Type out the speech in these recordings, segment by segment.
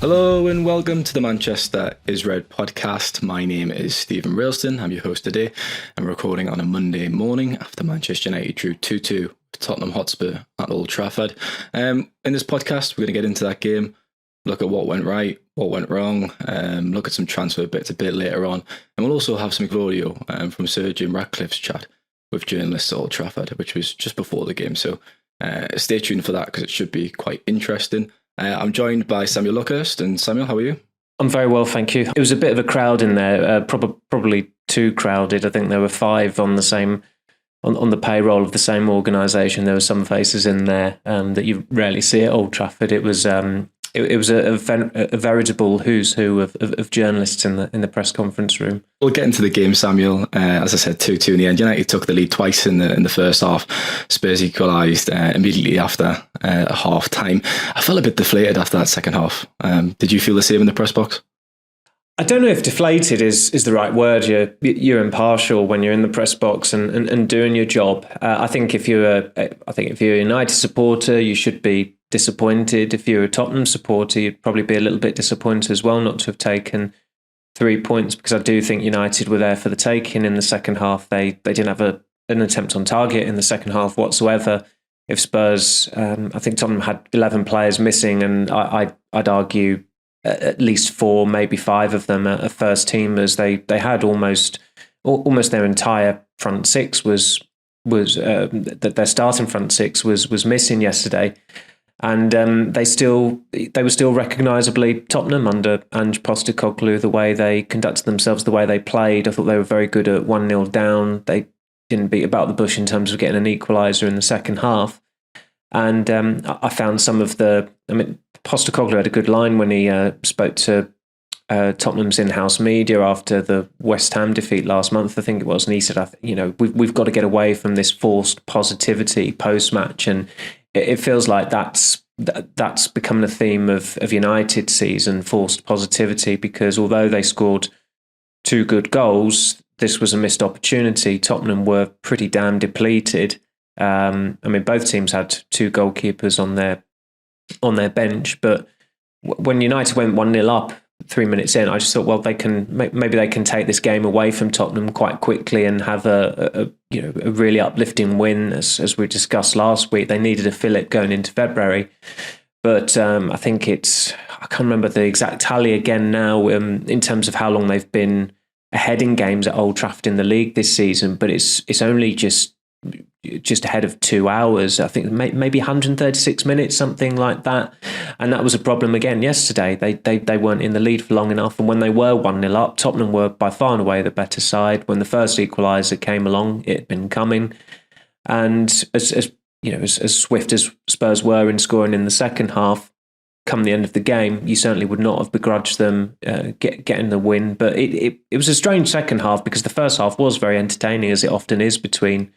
Hello and welcome to the Manchester is Red podcast. My name is Steven Railston. I'm your host today. I'm recording on a Monday morning after Manchester United drew 2-2 with Tottenham Hotspur at Old Trafford. In this podcast, we're going to get into that game, look at what went right, what went wrong, look at some transfer bits a bit later on, and we'll also have some audio from Sir Jim Ratcliffe's chat with journalists at Old Trafford, which was just before the game. So stay tuned for that because it should be quite interesting. I'm joined by Samuel Luckhurst. And Samuel, how are you? I'm very well, thank you. It was a bit of a crowd in there, probably too crowded. I think there were five on the same on the payroll of the same organisation. There were some faces in there that you rarely see at Old Trafford. It was a veritable who's who of journalists in the press conference room. We'll get into the game, Samuel. As I said, 2-2 in the end. United took the lead twice in the first half. Spurs equalised immediately after half time. I felt a bit deflated after that second half. Did you feel the same in the press box? I don't know if deflated is the right word. You're impartial when you're in the press box and doing your job. I think if you're a United supporter, you should be disappointed. If you're a Tottenham supporter, you'd probably be a little bit disappointed as well not to have taken 3 points, because I do think United were there for the taking in the second half. They didn't have an attempt on target in the second half whatsoever. If Spurs, I think Tottenham had 11 players missing, and I'd argue at least 4, maybe 5 of them are first teamers. They had almost their entire front six was their starting front six was missing yesterday. And they were still recognisably Tottenham under Ange Postecoglou, the way they conducted themselves, the way they played. I thought they were very good at 1-0 down. They didn't beat about the bush in terms of getting an equaliser in the second half. And I found Postecoglou had a good line when he spoke to Tottenham's in-house media after the West Ham defeat last month, I think it was, and he said, we've got to get away from this forced positivity post-match, and it feels like that's become the theme of United's season, forced positivity, because although they scored 2 good goals, this was a missed opportunity. Tottenham were pretty damn depleted. Both teams had 2 goalkeepers on their bench, but when United went 1-0 up 3 minutes in, I just thought, well, maybe they can take this game away from Tottenham quite quickly and have a really uplifting win, as we discussed last week. They needed a fillip going into February, but I think I can't remember the exact tally again now in terms of how long they've been ahead in games at Old Trafford in the league this season, but it's only just ahead of 2 hours. I think maybe 136 minutes, something like that. And that was a problem again yesterday. They weren't in the lead for long enough. And when they were 1-0 up, Tottenham were by far and away the better side. When the first equaliser came along, it had been coming. And as swift as Spurs were in scoring in the second half, come the end of the game, you certainly would not have begrudged them getting the win. But it was a strange second half, because the first half was very entertaining, as it often is between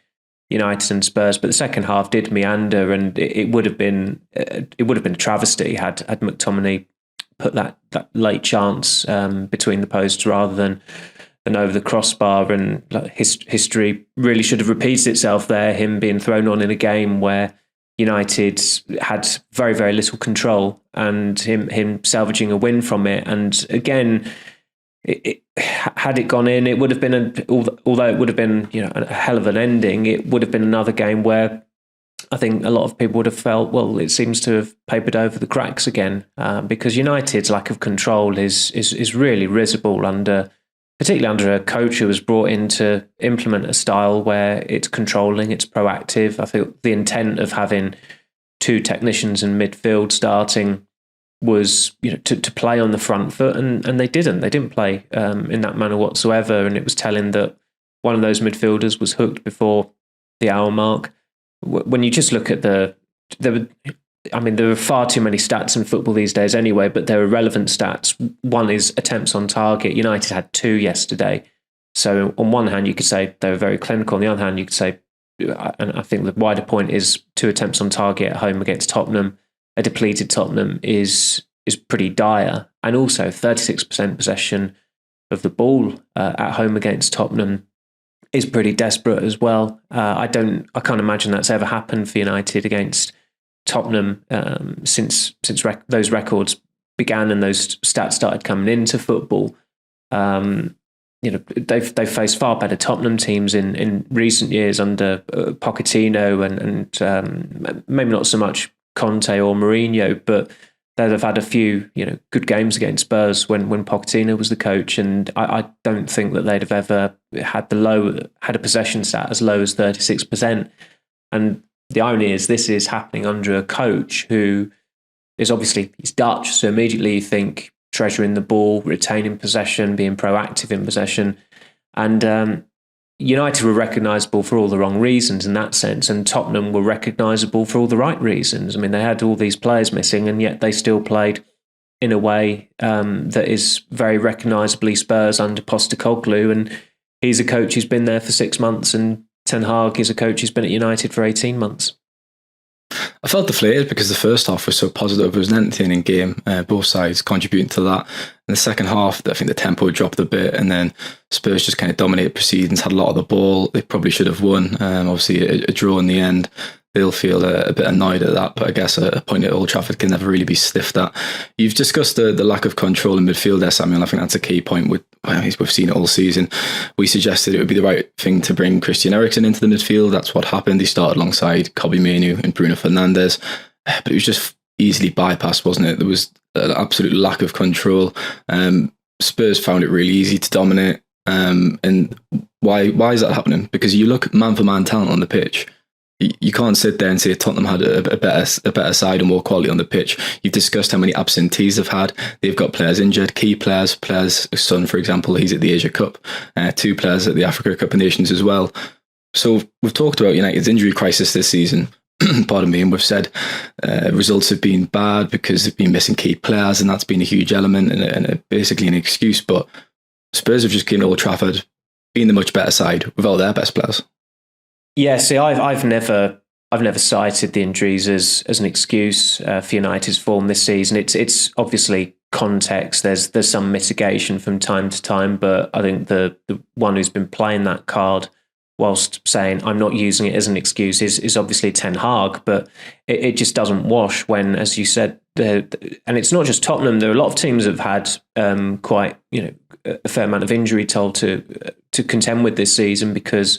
United and Spurs, but the second half did meander, and it would have been a travesty had McTominay put that late chance between the posts rather than over the crossbar. And history really should have repeated itself there, him being thrown on in a game where United had very, very little control, and him salvaging a win from it. And again, had it gone in, it would have been although it would have been a hell of an ending, it would have been another game where I think a lot of people would have felt, well, it seems to have papered over the cracks again, because United's lack of control is really risible, particularly under a coach who was brought in to implement a style where it's controlling, it's proactive. I feel the intent of having 2 technicians in midfield starting was to play on the front foot, and they didn't play in that manner whatsoever. And it was telling that one of those midfielders was hooked before the hour mark. When you just look at there are far too many stats in football these days anyway, but they're irrelevant stats. One is attempts on target. United had 2 yesterday, so on one hand you could say they were very clinical, on the other hand you could say, and I think the wider point is, 2 attempts on target at home against Tottenham, a depleted Tottenham, is pretty dire. And also 36% possession of the ball at home against Tottenham is pretty desperate as well. I can't imagine that's ever happened for United against Tottenham since those records began and those stats started coming into football, they've faced far better Tottenham teams in recent years under Pochettino and maybe not so much Conte or Mourinho, but they've had a few good games against Spurs when Pochettino was the coach, and I don't think that they'd have ever had a possession stat as low as 36%. And the irony is this is happening under a coach who is obviously, he's Dutch, so immediately you think treasuring the ball, retaining possession, being proactive in possession. And United were recognisable for all the wrong reasons in that sense, and Tottenham were recognisable for all the right reasons. I mean, they had all these players missing, and yet they still played in a way that is very recognisably Spurs under Postecoglou. And he's a coach who's been there for 6 months, and Ten Hag is a coach who's been at United for 18 months. I felt deflated because the first half was so positive. It was an entertaining game, both sides contributing to that. In the second half, I think the tempo dropped a bit, and then Spurs just kind of dominated proceedings, had a lot of the ball. They probably should have won. Obviously, a draw in the end. They'll feel a bit annoyed at that, but I guess a point at Old Trafford can never really be sniffed at. You've discussed the lack of control in midfield there, Samuel. I think that's a key point. We've seen it all season. We suggested it would be the right thing to bring Christian Eriksen into the midfield. That's what happened. He started alongside Kobbie Mainoo and Bruno Fernandes, but it was just easily bypassed, wasn't it? There was an absolute lack of control. Spurs found it really easy to dominate. And why is that happening? Because you look man for man talent on the pitch. You can't sit there and say Tottenham had a better side and more quality on the pitch. You've discussed how many absentees they've had. They've got players injured, key players. Son, for example, he's at the Asia Cup. 2 players at the Africa Cup of Nations as well. So we've talked about United's injury crisis this season. Pardon me, and we've said results have been bad because they've been missing key players, and that's been a huge element and basically an excuse. But Spurs have just came to Old Trafford, being the much better side without their best players. Yeah, see, I've never cited the injuries as an excuse for United's form this season. It's obviously context. There's some mitigation from time to time, but I think the one who's been playing that card whilst saying I'm not using it as an excuse is obviously Ten Hag, but it just doesn't wash when, as you said, and it's not just Tottenham. There are a lot of teams that have had quite a fair amount of injury toll to contend with this season, because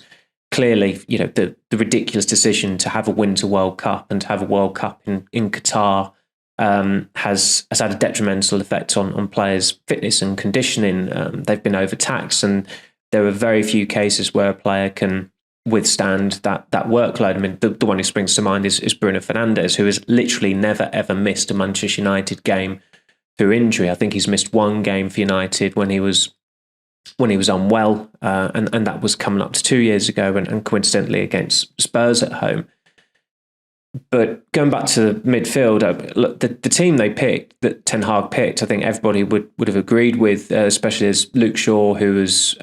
clearly, the ridiculous decision to have a Winter World Cup and to have a World Cup in Qatar has had a detrimental effect on players' fitness and conditioning. They've been overtaxed, and there are very few cases where a player can withstand that workload. I mean, the one who springs to mind is Bruno Fernandes, who has literally never, ever missed a Manchester United game through injury. I think he's missed one game for United when he was unwell, and that was coming up to 2 years ago, and coincidentally against Spurs at home. But going back to midfield, look, the team they picked, that Ten Hag picked, I think everybody would have agreed with, especially as Luke Shaw, who was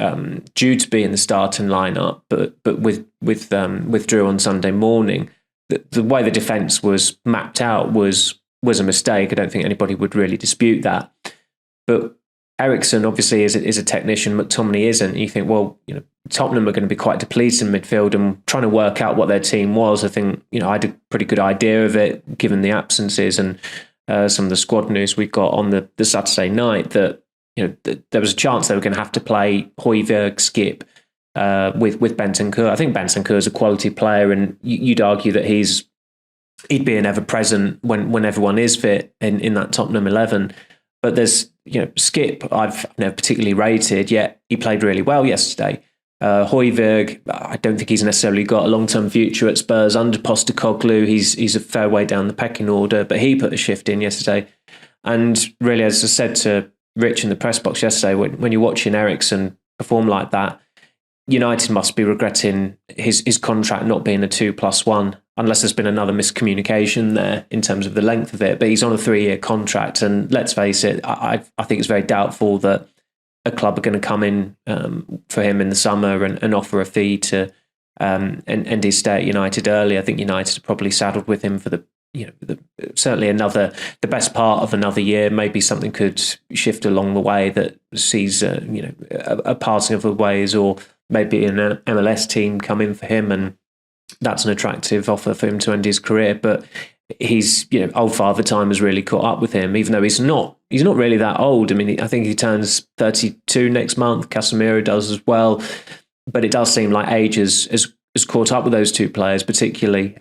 due to be in the starting lineup, but withdrew on Sunday morning. The way the defence was mapped out was a mistake. I don't think anybody would really dispute that. But Eriksen obviously is a technician, McTominay isn't. You think, well, Tottenham are going to be quite depleted in midfield, and trying to work out what their team was. I think, I had a pretty good idea of it, given the absences and some of the squad news we got on the Saturday night, that there was a chance they were going to have to play Højbjerg, Skip with Bentancur. I think Bentancur is a quality player, and you'd argue that he'd be an ever present when everyone is fit in that Tottenham 11. But there's, Skip, I've never particularly rated, yet he played really well yesterday. Højbjerg, I don't think he's necessarily got a long-term future at Spurs under Postecoglou. He's a fair way down the pecking order, but he put a shift in yesterday. And really, as I said to Rich in the press box yesterday, when you're watching Eriksen perform like that, United must be regretting his contract not being a 2+1, unless there's been another miscommunication there in terms of the length of it. But he's on a 3-year contract, and let's face it, I think it's very doubtful that a club are going to come in for him in the summer and offer a fee to end his stay at United early. I think United are probably saddled with him for certainly the best part of another year. Maybe something could shift along the way that sees a passing of the ways, or maybe an MLS team come in for him, and that's an attractive offer for him to end his career. But he's, old father time has really caught up with him, even though he's not really that old. I mean, I think he turns 32 next month. Casemiro does as well. But it does seem like age has caught up with those two players, particularly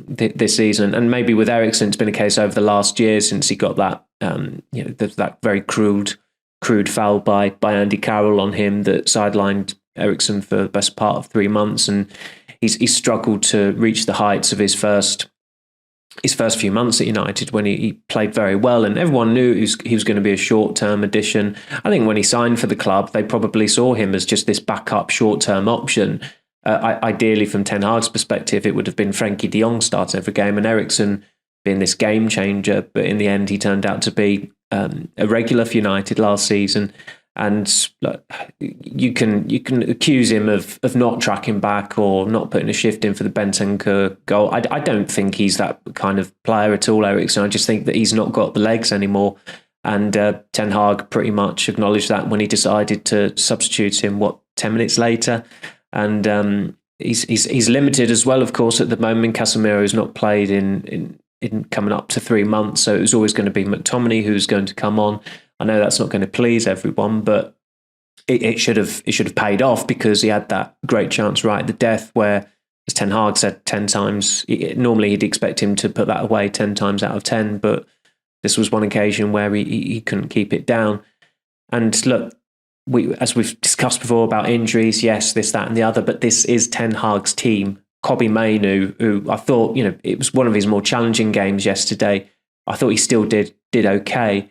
this season. And maybe with Eriksen, it's been a case over the last year since he got that, that very crude foul by Andy Carroll on him that sidelined Eriksen for the best part of 3 months. And he's struggled to reach the heights of his first few months at United when he played very well, and everyone knew he was going to be a short-term addition. I think when he signed for the club, they probably saw him as just this backup short-term option. Ideally, from Ten Hag's perspective, it would have been Frankie de Jong starting every game and Eriksen being this game changer. But in the end, he turned out to be a regular for United last season. And look, you can accuse him of not tracking back or not putting a shift in for the Bentancur goal. I don't think he's that kind of player at all, Eriksen. I just think that he's not got the legs anymore. And Ten Hag pretty much acknowledged that when he decided to substitute him, 10 minutes later. And he's limited as well, of course, at the moment. Casemiro has not played in coming up to 3 months, so it was always going to be McTominay who's going to come on. I know that's not going to please everyone, but it should have paid off, because he had that great chance right at the death where, as Ten Hag said 10 times, normally he'd expect him to put that away 10 times out of 10, but this was one occasion where he couldn't keep it down. And look, as we've discussed before about injuries, yes, this, that and the other, but this is Ten Hag's team. Kobbie Mainoo, who I thought, it was one of his more challenging games yesterday. I thought he still did okay.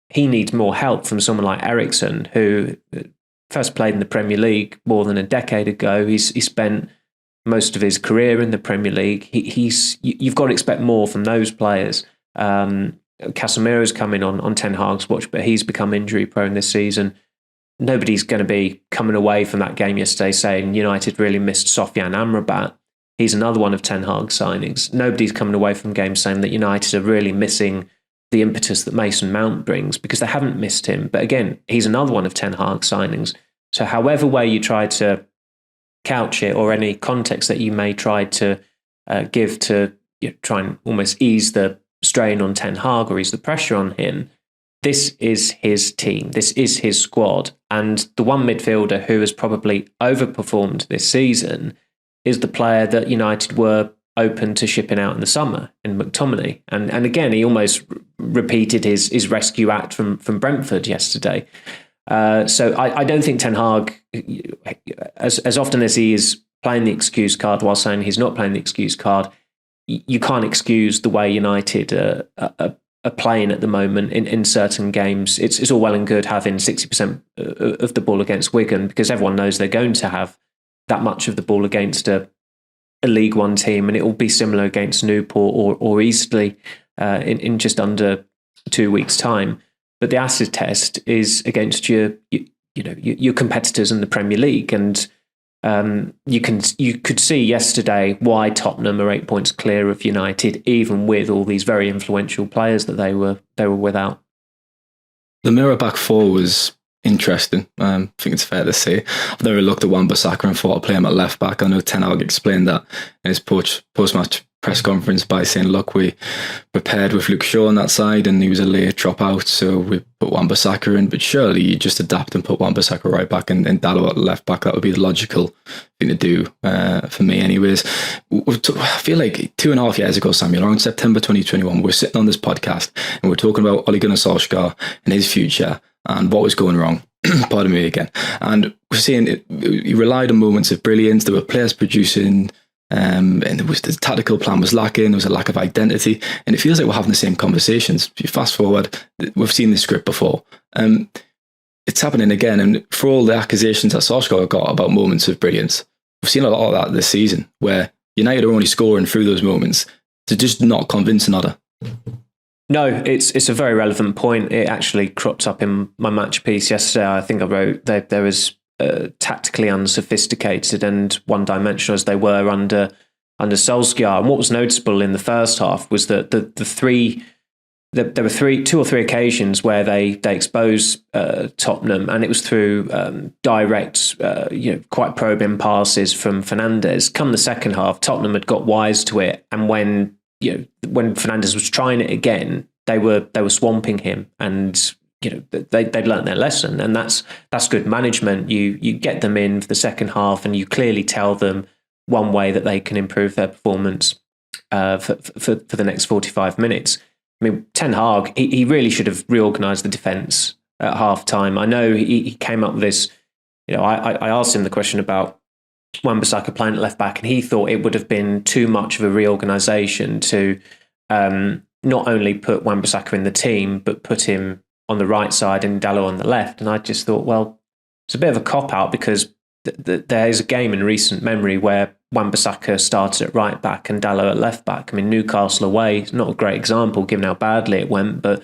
He needs more help from someone like Eriksen, who first played in the Premier League more than a decade ago. He spent most of his career in the Premier League. You've got to expect more from those players. Casemiro's coming on Ten Hag's watch, but he's become injury prone this season. Nobody's going to be coming away from that game yesterday saying United really missed Sofyan Amrabat. He's another one of Ten Hag's signings. Nobody's coming away from games saying that United are really missing the impetus that Mason Mount brings, because they haven't missed him. But again, he's another one of Ten Hag's signings. So however way you try to couch it, or any context that you may try to give to try and almost ease the strain on Ten Hag or ease the pressure on him, this is his team. This is his squad. And the one midfielder who has probably overperformed this season is the player that United were open to shipping out in the summer, in McTominay. And again, he almost repeated his rescue act from Brentford yesterday. So I don't think Ten Hag, as often as he is playing the excuse card while saying he's not playing the excuse card, you can't excuse the way United are playing at the moment in certain games. It's all well and good having 60% of the ball against Wigan, because everyone knows they're going to have that much of the ball against a League One team, and it will be similar against Newport or Eastleigh in just under 2 weeks' time. But the acid test is against your competitors in the Premier League, and you could see yesterday why Tottenham are 8 points clear of United, even with all these very influential players that they were without. The mirror back four was interesting. I think it's fair to say. I've never looked at Wan-Bissaka and thought to play him at left back. I know Ten Hag explained that in his post-match press conference by saying, look, we prepared with Luke Shaw on that side and he was a late drop out, so we put Wan-Bissaka in. But surely you just adapt and put Wan-Bissaka right back and Dalot at left back. That would be the logical thing to do for me anyways. I feel like 2.5 years ago, Samuel, around September 2021, we're sitting on this podcast and we're talking about Ole Gunnar Solskjaer and his future and what was going wrong. Pardon me again. And we're saying he relied on moments of brilliance. There were players producing, and the tactical plan was lacking. There was a lack of identity, and it feels like we're having the same conversations. If you fast forward, we've seen this script before. It's happening again, and for all the accusations that Solskjaer got about moments of brilliance, we've seen a lot of that this season, where United are only scoring through those moments. They're just not convincing other. No, it's a very relevant point. It actually cropped up in my match piece yesterday. I think I wrote that there was tactically unsophisticated and one-dimensional as they were under Solskjaer. And what was noticeable in the first half was that there were two or three occasions where they exposed Tottenham, and it was through direct, quite probing passes from Fernandes. Come the second half, Tottenham had got wise to it, and when when Fernandes was trying it again, they were swamping him, and they'd learned their lesson, and that's good management. You get them in for the second half, and you clearly tell them one way that they can improve their performance for the next 45 minutes. I mean, Ten Hag, he really should have reorganised the defence at half time. I know he came up with this. I asked him the question about Wan-Bissaka playing at left back, and he thought it would have been too much of a reorganisation to not only put Wan-Bissaka in the team, but put him on the right side and Dalot on the left. And I just thought, well, it's a bit of a cop-out, because there is a game in recent memory where Wan-Bissaka started at right back and Dalot at left back. I mean, Newcastle away, it's not a great example given how badly it went, but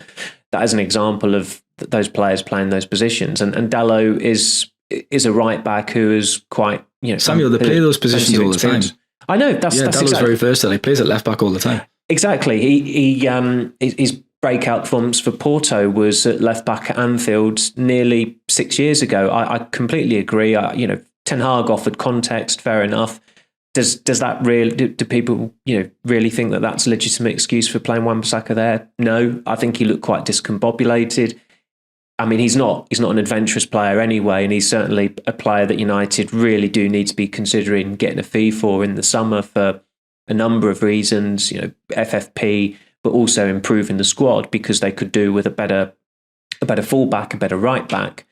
that is an example of those players playing those positions. And Dalot is a right back who is quite, Samuel, they play those positions all the time. I know, that's Dalot's very versatile. He plays at left back all the time. Exactly. His breakout performance for Porto was at left back at Anfield nearly 6 years ago. I completely agree. Ten Hag offered context, fair enough. Does that really, do people really think that that's a legitimate excuse for playing Wan-Bissaka there? No, I think he looked quite discombobulated. I mean, he's not an adventurous player anyway, and he's certainly a player that United really do need to be considering getting a fee for in the summer for a number of reasons. FFP, but also improving the squad, because they could do with a better fullback, a better right back.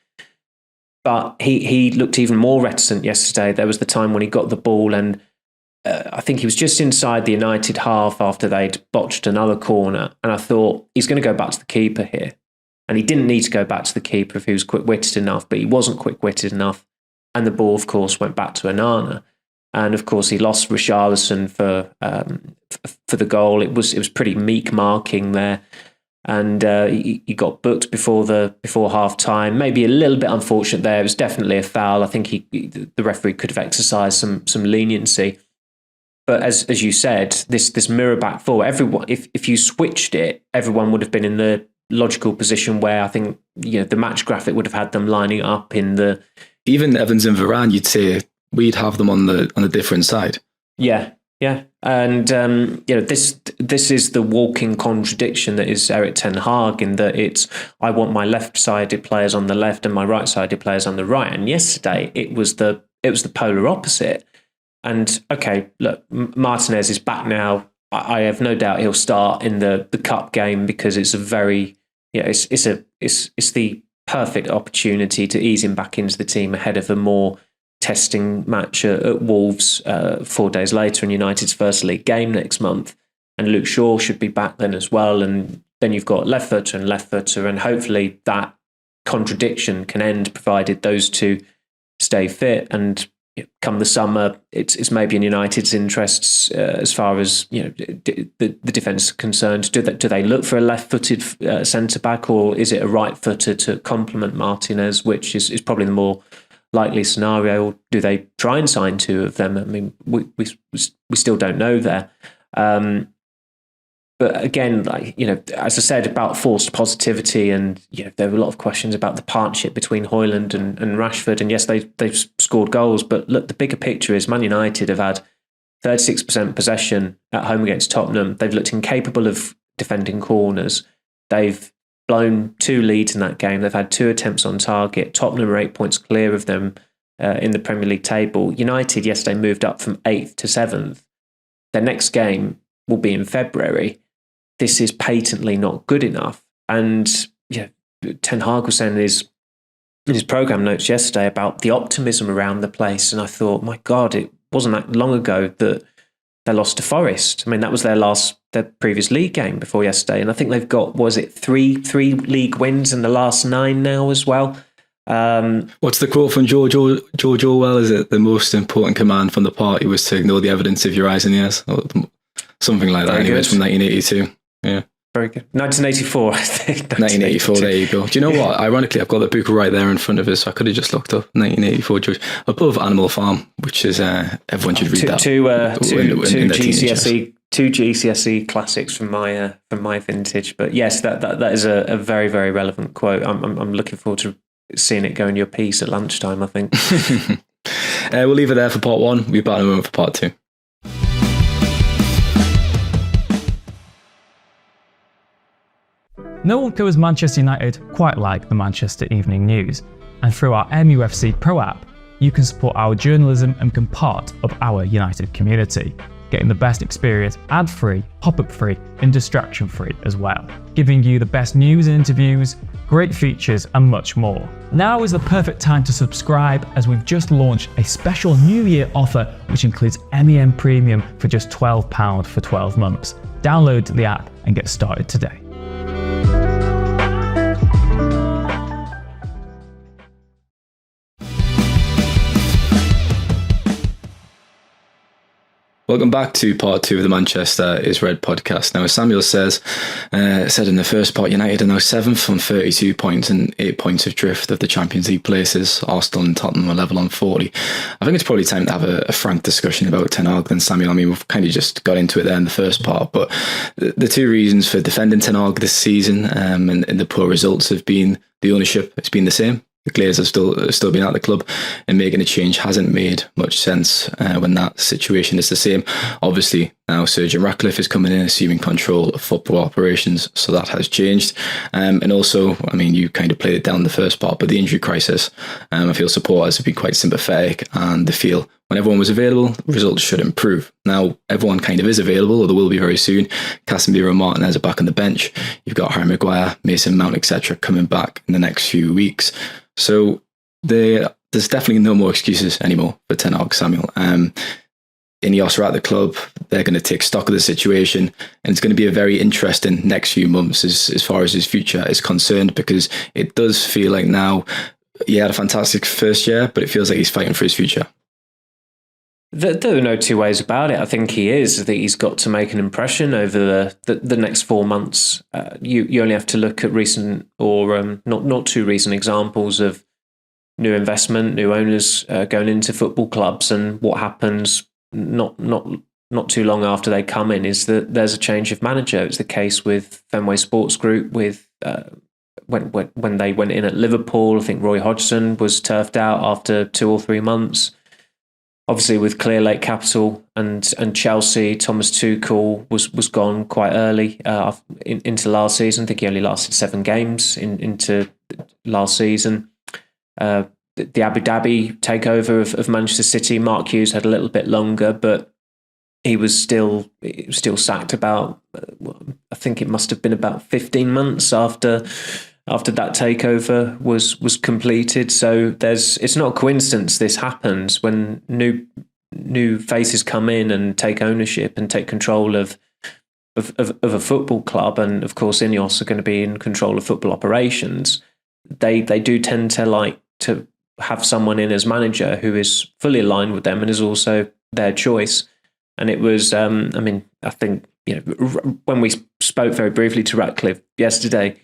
But he looked even more reticent yesterday. There was the time when he got the ball, and I think he was just inside the United half after they'd botched another corner. And I thought, he's going to go back to the keeper here. And he didn't need to go back to the keeper if he was quick-witted enough, but he wasn't quick-witted enough. And the ball, of course, went back to Onana. And, of course, he lost Richarlison for the goal. It was pretty meek marking there. And he got booked before half-time. Maybe a little bit unfortunate there. It was definitely a foul. I think the referee could have exercised some leniency. But as you said, this mirror back four, everyone, if you switched it, everyone would have been in the logical position where I think the match graphic would have had them lining up in the... Even Evans and Varane, you'd say we'd have them on the different side. Yeah. And this is the walking contradiction that is Erik Ten Hag, in that it's, I want my left-sided players on the left and my right-sided players on the right. And yesterday it was the polar opposite. And okay, look, Martinez is back now. I have no doubt he'll start in the cup game, because it's a very it's the perfect opportunity to ease him back into the team ahead of a more testing match at Wolves 4 days later, in United's first league game next month. And Luke Shaw should be back then as well. And then you've got left footer, and hopefully that contradiction can end, provided those two stay fit. And come the summer, it's maybe in United's interests as far as the defence is concerned. Do they look for a left-footed centre back, or is it a right-footer to complement Martinez, which is probably the more likely scenario? Or do they try and sign two of them? I mean, we still don't know there. But again, as I said about forced positivity, and there were a lot of questions about the partnership between Højlund and Rashford. And yes, they've scored goals, but look, the bigger picture is Man United have had 36% possession at home against Tottenham. They've looked incapable of defending corners. They've blown 2 leads in that game. They've had 2 attempts on target. Tottenham are 8 points clear of them in the Premier League table. United yesterday moved up from 8th to 7th. Their next game will be in February. This is patently not good enough. And Ten Hag was saying in his programme notes yesterday about the optimism around the place. And I thought, my God, it wasn't that long ago that they lost to Forest. I mean, that was their previous league game before yesterday. And I think they've got, three league wins in the last 9 now as well. What's the quote from George Orwell? Is it the most important command from the party was to ignore the evidence of your eyes and ears? Or something like that. Anyway, it's from 1982. Yeah. Very good. 1984, I think. 1984, there you go. Do you know what? Ironically, I've got the book right there in front of us, so I could have just looked up 1984 George. Above Animal Farm, which is, everyone should read that. Two GCSE classics from my vintage. But yes, that is a very, very relevant quote. I'm looking forward to seeing it go in your piece at lunchtime, I think. We'll leave it there for part 1. We'll be back in a moment for part 2. No one covers Manchester United quite like the Manchester Evening News, and through our MUFC Pro app, you can support our journalism and become part of our United community, getting the best experience ad-free, pop-up free and distraction-free as well, giving you the best news and interviews, great features and much more. Now is the perfect time to subscribe, as we've just launched a special New Year offer which includes MEN Premium for just £12 for 12 months. Download the app and get started today. Welcome back to part 2 of the Manchester is Red podcast. Now, as Samuel said in the first part, United are now 7th on 32 points and 8 points of drift of the Champions League places. Arsenal and Tottenham are level on 40. I think it's probably time to have a frank discussion about Ten Hag then, Samuel. I mean, we've kind of just got into it there in the first part, but the two reasons for defending Ten Hag this season and the poor results have been the ownership. It's been the same. The Glazers have still been at the club, and making a change hasn't made much sense when that situation is the same. Obviously, now Sir Jim Ratcliffe is coming in, assuming control of football operations, so that has changed. And also, I mean, you kind of played it down in the first part, but the injury crisis, I feel supporters have been quite sympathetic, and they feel when everyone was available, results should improve. Now, everyone kind of is available, or there will be very soon. Casemiro and Martinez are back on the bench. You've got Harry Maguire, Mason Mount, etc. coming back in the next few weeks. So there's definitely no more excuses anymore for Ten Hag, Samuel. Ineos are at the club. They're going to take stock of the situation, and it's going to be a very interesting next few months as far as his future is concerned, because it does feel like now he had a fantastic first year, but it feels like he's fighting for his future. There are no two ways about it. I think he is. I think he's got to make an impression over the next 4 months. You only have to look at recent or not too recent examples of new investment, new owners going into football clubs, and what happens not too long after they come in is that there's a change of manager. It's the case with Fenway Sports Group with when they went in at Liverpool. I think Roy Hodgson was turfed out after 2 or 3 months. Obviously, with Clear Lake Capital and Chelsea, Thomas Tuchel was gone quite early into last season. I think he only lasted 7 games into last season. The Abu Dhabi takeover of Manchester City, Mark Hughes had a little bit longer, but he was still sacked about, I think it must have been about 15 months after that takeover was completed. So it's not a coincidence this happens when new faces come in and take ownership and take control of a football club, and of course Ineos are going to be in control of football operations. They do tend to like to have someone in as manager who is fully aligned with them and is also their choice. And it was, I think, when we spoke very briefly to Ratcliffe yesterday,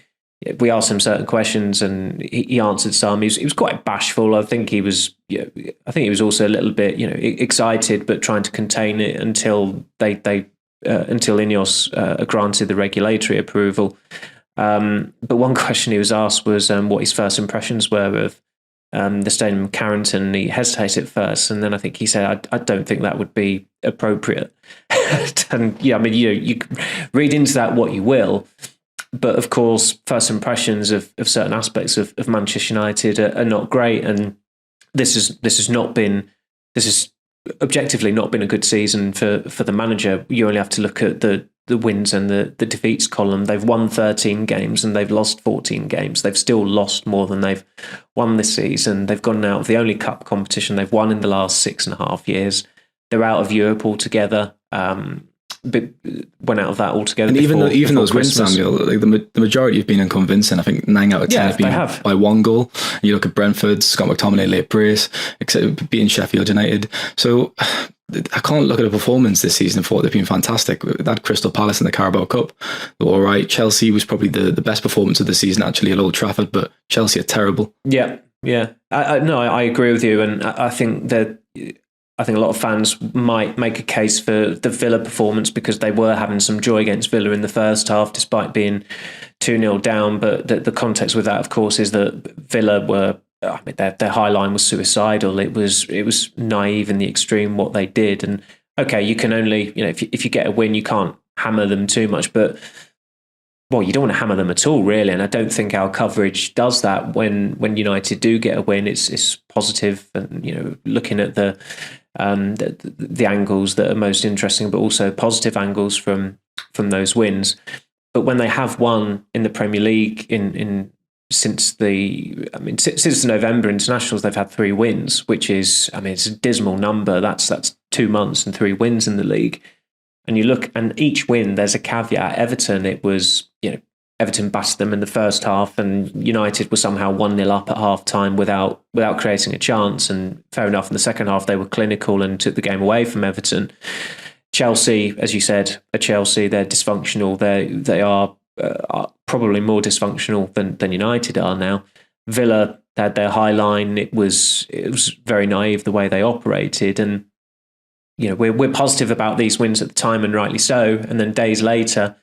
we asked him certain questions and he answered some. He was quite bashful. I think he was also a little bit, excited, but trying to contain it until until Ineos granted the regulatory approval. But one question he was asked was what his first impressions were of the stadium in Carrington. He hesitated at first, and then I think he said, "I don't think that would be appropriate." And you read into that what you will. But of course, first impressions of certain aspects of Manchester United are not great, and this has objectively not been a good season for the manager. You only have to look at the wins and the defeats column. They've won 13 games and they've lost 14 games. They've still lost more than they've won this season. They've gone out of the only cup competition they've won in the last 6.5 years. They're out of Europe altogether. But went out of that altogether. And even those wins, Christmas. Samuel, like the majority have been unconvincing. I think 9 out of 10 have been by 1 goal. And you look at Brentford, Scott McTominay late brace, except beating Sheffield United. So I can't look at a performance this season and thought they've been fantastic. That Crystal Palace in the Carabao Cup, they were all right. Chelsea was probably the best performance of the season actually at Old Trafford, but Chelsea are terrible. Yeah. I agree with you, and I think that. I think a lot of fans might make a case for the Villa performance because they were having some joy against Villa in the first half, despite being 2-0 down. But the context with that, of course, is that Villa were, their high line was suicidal. It was naive in the extreme what they did. And okay, you can only, if you get a win, you can't hammer them too much. But well, you don't want to hammer them at all, really. And I don't think our coverage does that. When United do get a win, it's positive, and looking at the angles that are most interesting, but also positive angles from those wins. But when they have won in the Premier League since the November internationals, they've had 3 wins, which is, it's a dismal number. That's 2 months and 3 wins in the league. And you look, and each win, there's a caveat. Everton, it was, Everton battered them in the first half, and United were somehow 1-0 up at half time without creating a chance. And fair enough, in the second half, they were clinical and took the game away from Everton. Chelsea, as you said, Chelsea, they're dysfunctional. They are probably more dysfunctional than United are now. Villa had their high line. It was very naive the way they operated, and we're positive about these wins at the time, and rightly so. And then days later,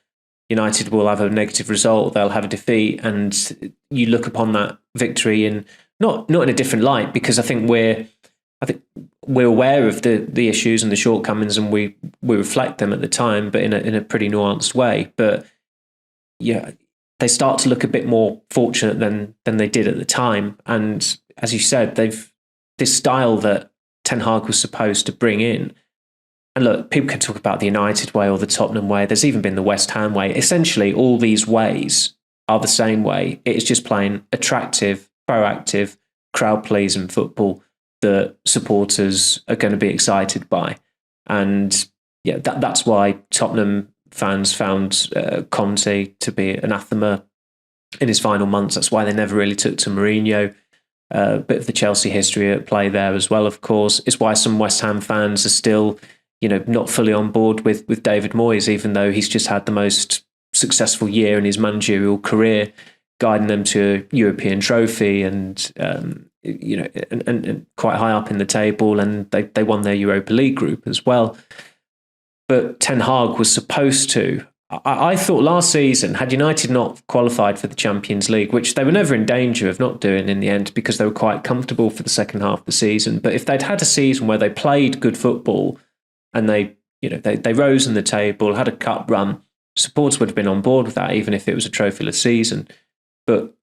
United will have a negative result. They'll have a defeat, and you look upon that victory in not in a different light, because I think we're aware of the issues and the shortcomings, and we reflect them at the time, but in a pretty nuanced way. But yeah, they start to look a bit more fortunate than they did at the time. And as you said, this style that Ten Hag was supposed to bring in. And look, people can talk about the United way or the Tottenham way. There's even been the West Ham way. Essentially, all these ways are the same way. It is just playing attractive, proactive, crowd-pleasing football that supporters are going to be excited by. And yeah, that's why Tottenham fans found Conte to be anathema in his final months. That's why they never really took to Mourinho. A bit of the Chelsea history at play there as well, of course. It's why some West Ham fans are still not fully on board with David Moyes, even though he's just had the most successful year in his managerial career, guiding them to a European trophy and quite high up in the table, and they won their Europa League group as well. But Ten Hag was supposed to. I thought last season, had United not qualified for the Champions League, which they were never in danger of not doing in the end because they were quite comfortable for the second half of the season, but if they'd had a season where they played good football and they rose in the table, had a cup run, supporters would have been on board with that, even if it was a trophyless season. But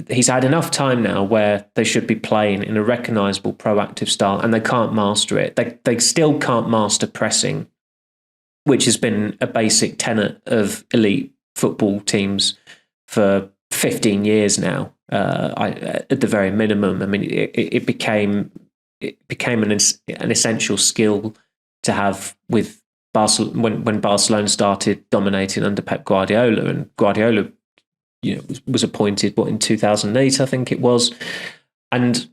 he's had enough time now where they should be playing in a recognisable, proactive style, and they can't master it. They still can't master pressing, which has been a basic tenet of elite football teams for 15 years now. At the very minimum, it became an essential skill to have with Barcelona when Barcelona started dominating under Pep Guardiola, and Guardiola, was appointed in 2008, I think it was, and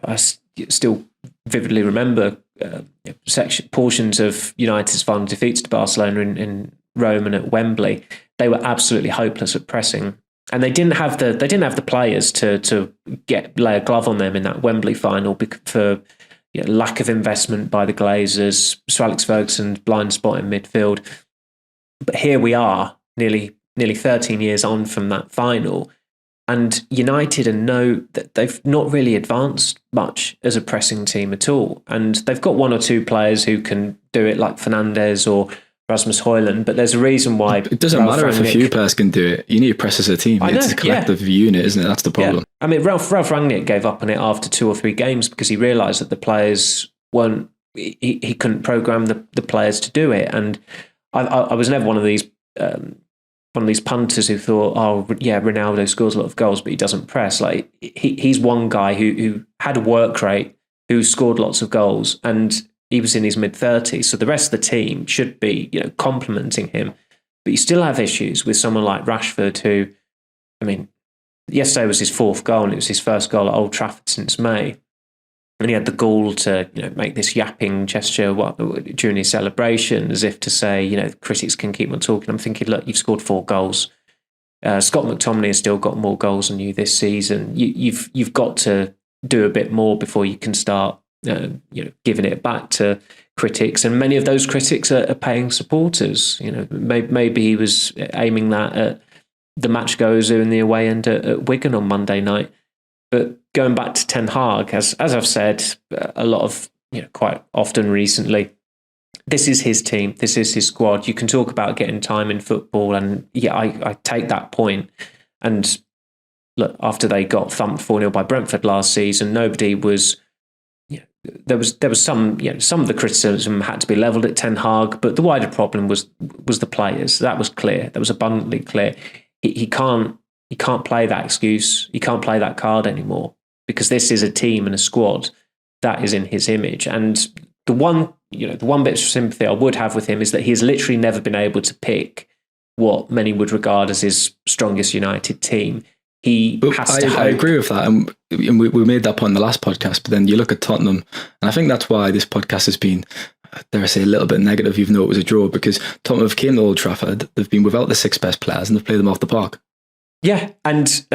I still vividly remember portions of United's final defeats to Barcelona in Rome and at Wembley. They were absolutely hopeless at pressing, and they didn't have the players to lay a glove on them in that Wembley final for lack of investment by the Glazers, Sir Alex Ferguson's blind spot in midfield. But here we are, nearly 13 years on from that final, and United know that they've not really advanced much as a pressing team at all. And they've got 1 or 2 players who can do it, like Fernandes or Rasmus Højlund, but there's a reason why. It doesn't matter if a few players can do it. You need to press as a team. It's a collective unit, isn't it? That's the problem. Yeah. Ralf Rangnick gave up on it after 2 or 3 games because he realised that the players weren't. He couldn't program the players to do it. And I was never one of these punters who thought, Ronaldo scores a lot of goals, but he doesn't press. Like he's one guy who had a work rate, who scored lots of goals, and he was in his mid-30s. So the rest of the team should be, complimenting him. But you still have issues with someone like Rashford, who, yesterday was his 4th goal, and it was his first goal at Old Trafford since May. And he had the gall to, make this yapping gesture during his celebration, as if to say, critics can keep on talking. I'm thinking, look, you've scored 4 goals. Scott McTominay has still got more goals than you this season. You've got to do a bit more before you can start, giving it back to critics. And many of those critics are paying supporters. Maybe he was aiming that at the match goers in the away end at Wigan on Monday night. But going back to Ten Hag, as I've said a lot of, quite often recently, this is his team. This is his squad. You can talk about getting time in football, and yeah, I take that point. And look, after they got thumped 4-0 by Brentford last season, nobody was. There was some some of the criticism had to be levelled at Ten Hag, but the wider problem was the players. That was clear. That was abundantly clear. He can't play that excuse. He can't play that card anymore, because this is a team and a squad that is in his image. And the one bit of sympathy I would have with him is that he's literally never been able to pick what many would regard as his strongest United team. I agree with that, and we made that point in the last podcast. But then you look at Tottenham, and I think that's why this podcast has been, dare I say, a little bit negative, even though it was a draw, because Tottenham have came to Old Trafford, they've been without the 6 best players, and they've played them off the park. Yeah, and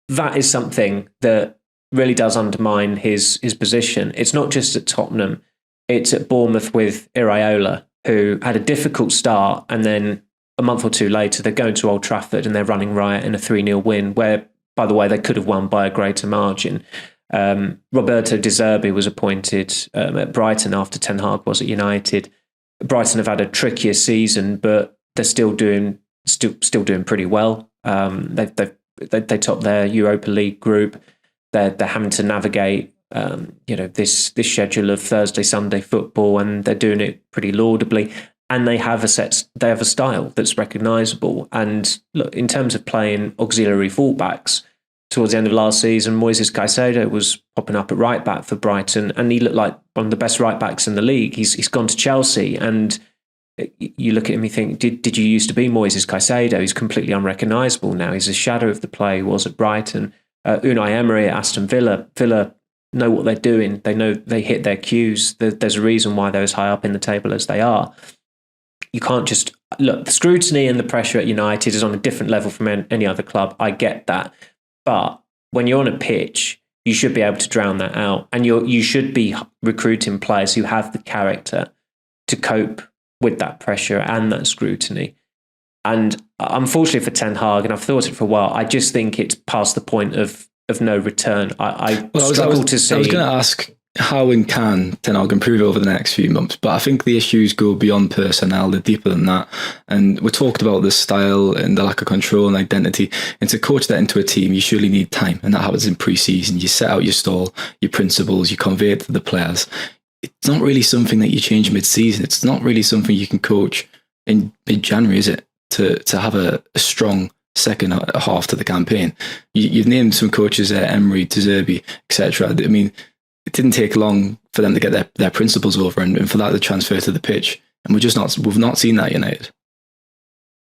that is something that really does undermine his position. It's not just at Tottenham; it's at Bournemouth with Iraola, who had a difficult start, and then a month or two later, they're going to Old Trafford and they're running riot in a 3-0 win, where, by the way, they could have won by a greater margin. Roberto De Zerbi was appointed at Brighton after Ten Hag was at United. Brighton have had a trickier season, but they're still doing pretty well. They top their Europa League group. They're having to navigate this schedule of Thursday, Sunday football, and they're doing it pretty laudably. And they have a style that's recognisable. And look, in terms of playing auxiliary fullbacks, towards the end of last season, Moises Caicedo was popping up at right back for Brighton, and he looked like one of the best right backs in the league. He's gone to Chelsea, and you look at him, you think, did you used to be Moises Caicedo? He's completely unrecognisable now. He's a shadow of the player he was at Brighton. Unai Emery at Aston Villa. Villa know what they're doing. They know they hit their cues. There's a reason why they're as high up in the table as they are. You can't just look. The scrutiny and the pressure at United is on a different level from any other club. I get that, but when you're on a pitch, you should be able to drown that out, and you should be recruiting players who have the character to cope with that pressure and that scrutiny. And unfortunately for Ten Hag, and I've thought it for a while, I just think it's past the point of no return. I struggle to see. I was going to ask, how and can Ten Hag improve over the next few months? But I think the issues go beyond personnel, they're deeper than that. And we talked about the style and the lack of control and identity. And to coach that into a team, you surely need time. And that happens in pre-season. You set out your stall, your principles, you convey it to the players. It's not really something that you change mid-season. It's not really something you can coach in mid-January, is it? To have a strong second half to the campaign. You've named some coaches, Emery, De Zerbi, etc. I mean, it didn't take long for them to get their principles over and for that to transfer to the pitch. And we've not seen that United.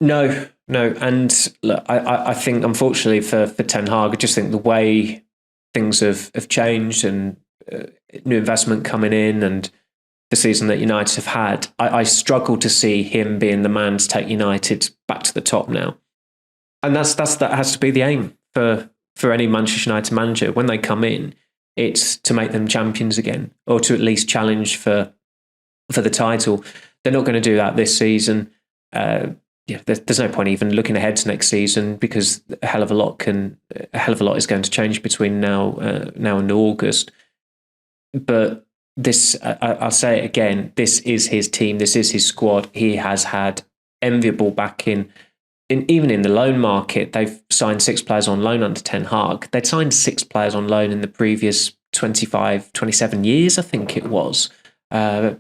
No. And look, I think, unfortunately for Ten Hag, I just think the way things have changed, and new investment coming in, and the season that United have had, I struggle to see him being the man to take United back to the top now. And that has to be the aim for any Manchester United manager. When they come in, it's to make them champions again, or to at least challenge for the title. They're not going to do that this season. There's no point even looking ahead to next season, because a hell of a lot is going to change between now and August. But this, I'll say it again, this is his team, this is his squad. He has had enviable backing. Even in the loan market, they've signed 6 players on loan under Ten Hag. They'd signed 6 players on loan in the previous 27 years, I think it was. A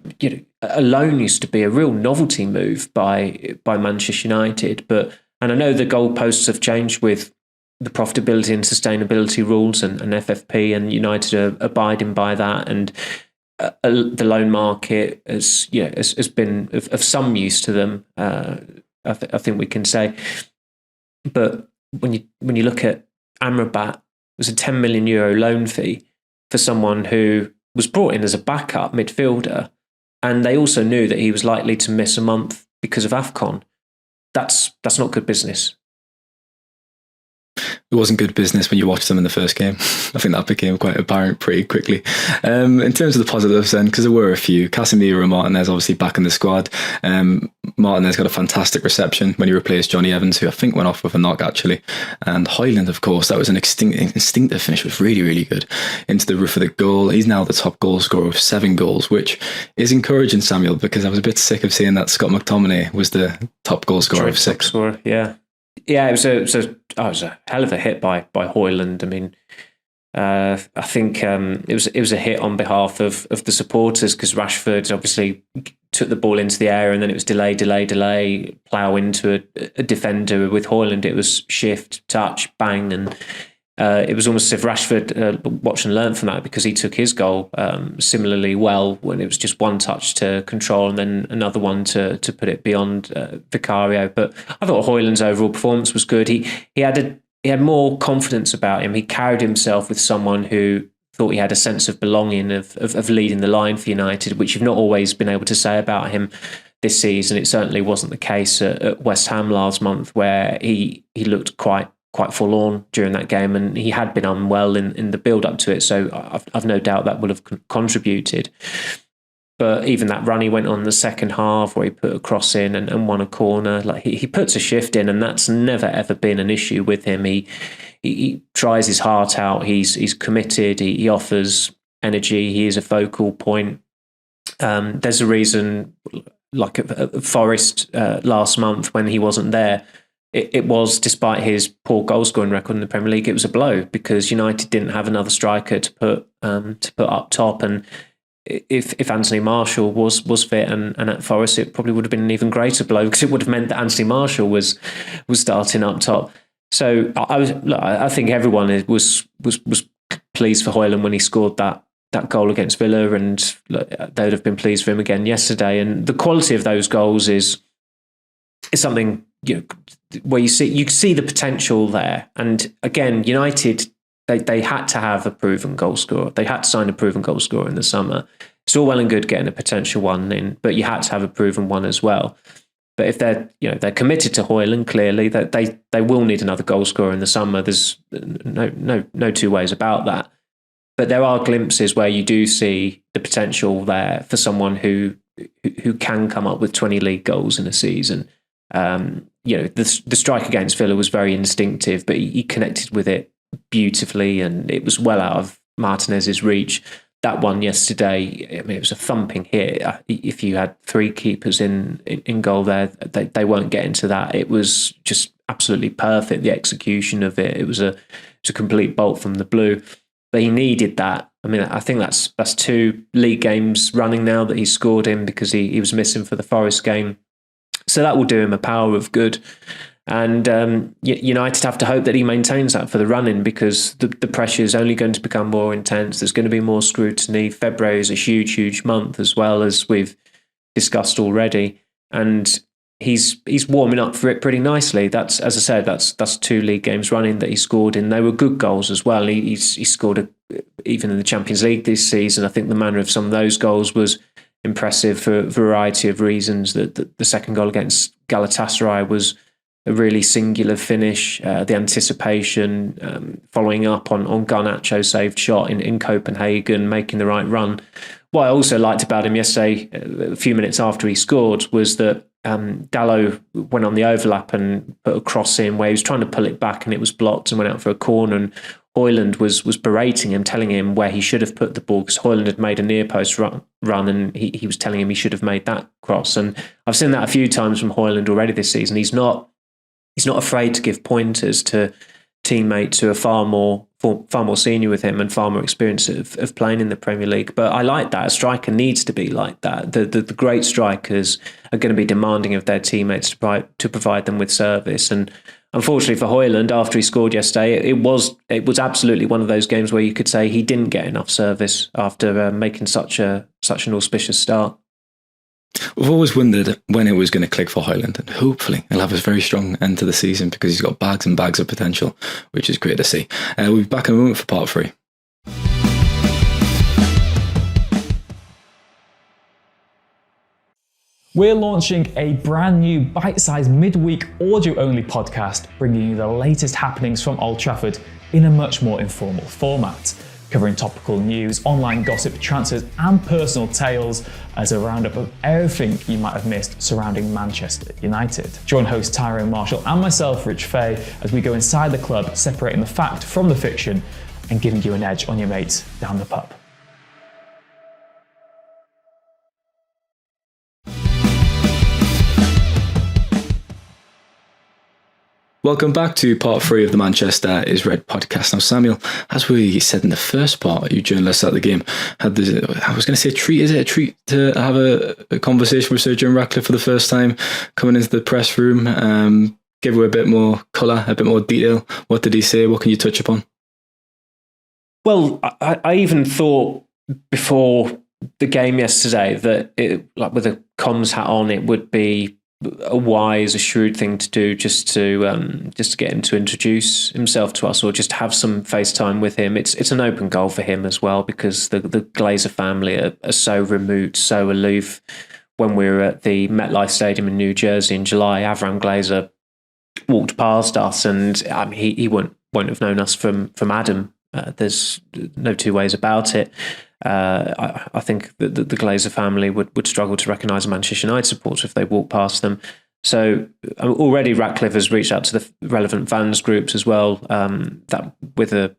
loan used to be a real novelty move by Manchester United, and I know the goalposts have changed with the profitability and sustainability rules and FFP, and United are abiding by that. And the loan market has been of some use to them. I think we can say. But when you look at Amrabat, it was a €10 million loan fee for someone who was brought in as a backup midfielder, and they also knew that he was likely to miss a month because of AFCON. That's not good business. it wasn't good business when you watched them in the first game. I think that became quite apparent pretty quickly. In terms of the positives then, because there were a few, Casemiro and Martinez obviously back in the squad. Martinez got a fantastic reception when he replaced Johnny Evans, who I think went off with a knock actually. And Højlund, of course, that was an instinctive finish, was really, really good into the roof of the goal. He's now the top goal scorer with 7 goals, which is encouraging, Samuel, because I was a bit sick of seeing that Scott McTominay was the top goal scorer of 6. Scorer, yeah. Yeah, it was a hell of a hit by Højlund. I mean, I think it was a hit on behalf of the supporters, because Rashford obviously took the ball into the air and then it was delay, plough into a defender. With Højlund, it was shift, touch, bang, and it was almost as if Rashford watched and learned from that, because he took his goal similarly well when it was just one touch to control and then another one to put it beyond Vicario. But I thought Højlund's overall performance was good. He had more confidence about him. He carried himself with someone who thought he had a sense of belonging, of leading the line for United, which you've not always been able to say about him this season. It certainly wasn't the case at West Ham last month, where he looked quite forlorn during that game, and he had been unwell in the build up to it. So I've no doubt that would have contributed. But even that run he went on in the second half, where he put a cross in and won a corner, like he puts a shift in, and that's never ever been an issue with him. He tries his heart out. He's committed. He offers energy. He is a focal point. There's a reason, like at Forest last month when he wasn't there, it was, despite his poor goal scoring record in the Premier League, it was a blow, because United didn't have another striker to put up top. And if Anthony Marshall was fit and at Forest, it probably would have been an even greater blow, because it would have meant that Anthony Marshall was starting up top. So I think everyone was pleased for Højlund when he scored that goal against Villa, and they would have been pleased for him again yesterday. And the quality of those goals is something, where you see the potential there. And again, United, they had to have a proven goal scorer. They had to sign a proven goal scorer in the summer. It's all well and good getting a potential one in, but you had to have a proven one as well. But if they're committed to Højlund, clearly that they will need another goal scorer in the summer. There's no two ways about that. But there are glimpses where you do see the potential there for someone who can come up with 20 league goals in a season. The strike against Villa was very instinctive, but he connected with it beautifully, and it was well out of Martinez's reach. That one yesterday, I mean, it was a thumping hit. If you had 3 keepers in goal there, they won't get into that. It was just absolutely perfect, the execution of it. It was a complete bolt from the blue. But he needed that. I mean, I think that's 2 league games running now that he's scored in, because he was missing for the Forest game. So that will do him a power of good. And United have to hope that he maintains that for the run-in, because the pressure is only going to become more intense. There's going to be more scrutiny. February is a huge, huge month, as well, as we've discussed already. And he's warming up for it pretty nicely. That's, as I said, that's 2 league games running that he scored in. They were good goals as well. He scored even in the Champions League this season. I think the manner of some of those goals was impressive for a variety of reasons. That the second goal against Galatasaray was a really singular finish. The anticipation, following up on Garnacho's saved shot in Copenhagen, making the right run. What I also liked about him yesterday, a few minutes after he scored, was that Dalot went on the overlap and put a cross in where he was trying to pull it back and it was blocked and went out for a corner. And Højlund was berating him, telling him where he should have put the ball, because Højlund had made a near post run and he was telling him he should have made that cross. And I've seen that a few times from Højlund already this season. He's not afraid to give pointers to teammates who are far more senior with him and far more experienced of playing in the Premier League. But I like that. A striker needs to be like that. The great strikers are going to be demanding of their teammates to provide them with service. And unfortunately for Højlund, after he scored yesterday, it was absolutely one of those games where you could say he didn't get enough service after making such an auspicious start. We've always wondered when it was going to click for Højlund, and hopefully he'll have a very strong end to the season, because he's got bags and bags of potential, which is great to see. We'll be back in a moment for part 3. we're launching a brand new bite-sized midweek audio-only podcast, bringing you the latest happenings from Old Trafford in a much more informal format, covering topical news, online gossip, transfers and personal tales as a roundup of everything you might have missed surrounding Manchester United. Join host Tyrone Marshall and myself, Rich Fay, as we go inside the club, separating the fact from the fiction and giving you an edge on your mates down the pub. Welcome back to part 3 of the Manchester is Red podcast. Now, Samuel, as we said in the first part, you journalists at the game had this, I was going to say treat, is it a treat to have a conversation with Sir Jim Ratcliffe for the first time, coming into the press room, give her a bit more colour, a bit more detail. What did he say? What can you touch upon? Well, I even thought before the game yesterday that with a comms hat on, it would be a shrewd thing to do, just to get him to introduce himself to us, or just have some FaceTime with him. It's an open goal for him as well, because the Glazer family are so remote, so aloof. When we were at the MetLife Stadium in New Jersey in July, Avram Glazer walked past us, and he won't have known us from Adam. There's no two ways about it. I think that the Glazer family would struggle to recognise a Manchester United supporter if they walked past them. So already Ratcliffe has reached out to the relevant fans groups as well, that with a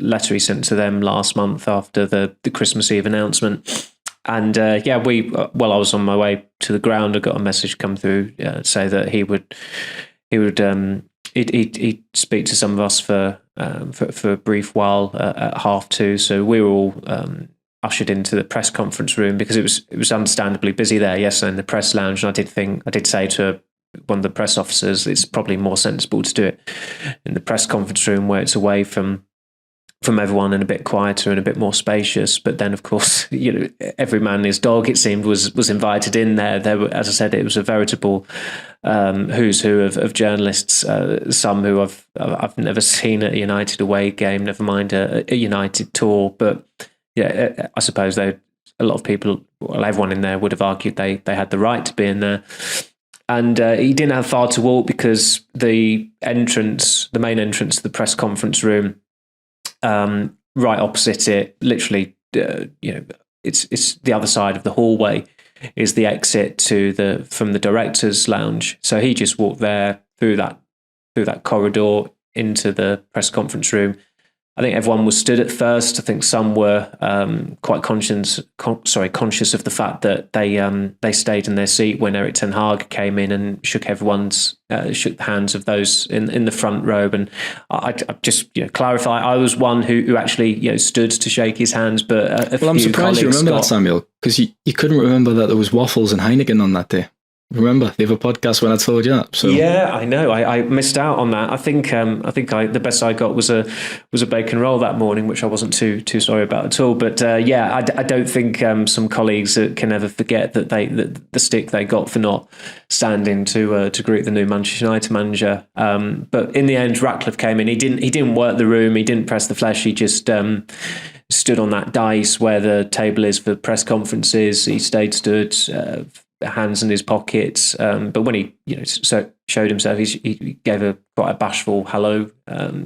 letter he sent to them last month after the Christmas Eve announcement. And I was on my way to the ground. I got a message come through say that he'd speak to some of us for a brief while at 2:30. So we were all ushered into the press conference room, because it was understandably busy there yesterday in the press lounge. And I did say to one of the press officers, it's probably more sensible to do it in the press conference room, where it's away from everyone and a bit quieter and a bit more spacious. But then, of course, every man and his dog, it seemed, was invited in there. There were, as I said, it was a veritable who's who of journalists. Some who I've never seen at a United away game, never mind a United tour. But yeah, I suppose a lot of people, everyone in there would have argued they had the right to be in there. And he didn't have far to walk, because the main entrance to the press conference room, right opposite it, literally, it's the other side of the hallway, is the exit from the directors' lounge. So he just walked there through that corridor into the press conference room. I think everyone was stood at first. I think some were quite conscious of the fact that they stayed in their seat when Erik ten Hag came in and shook the hands of those in the front row. And I just clarify, I was one who actually stood to shake his hands. But I'm surprised you remember that, Samuel, because you couldn't remember that there was waffles and Heineken on that day. Remember the other podcast when I told you that? So yeah, I know. I missed out on that. I think the best I got was a bacon roll that morning, which I wasn't too sorry about at all. But I don't think some colleagues can ever forget that the stick they got for not standing to greet the new Manchester United manager. But in the end, Ratcliffe came in. He didn't work the room. He didn't press the flesh. He just stood on that dais where the table is for press conferences. He stood. Hands in his pockets, but when he showed himself, he gave quite a bashful hello.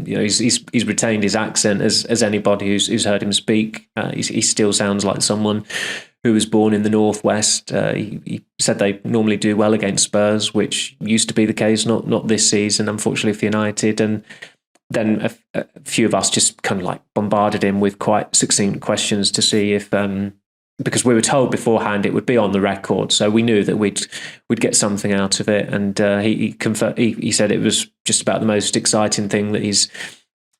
He's retained his accent as anybody who's heard him speak. He still sounds like someone who was born in the Northwest. He said they normally do well against Spurs, which used to be the case, not this season, unfortunately for United. And then a few of us just kind of like bombarded him with quite succinct questions to see if. Because we were told beforehand it would be on the record, so we knew that we'd get something out of it. And he said it was just about the most exciting thing that he's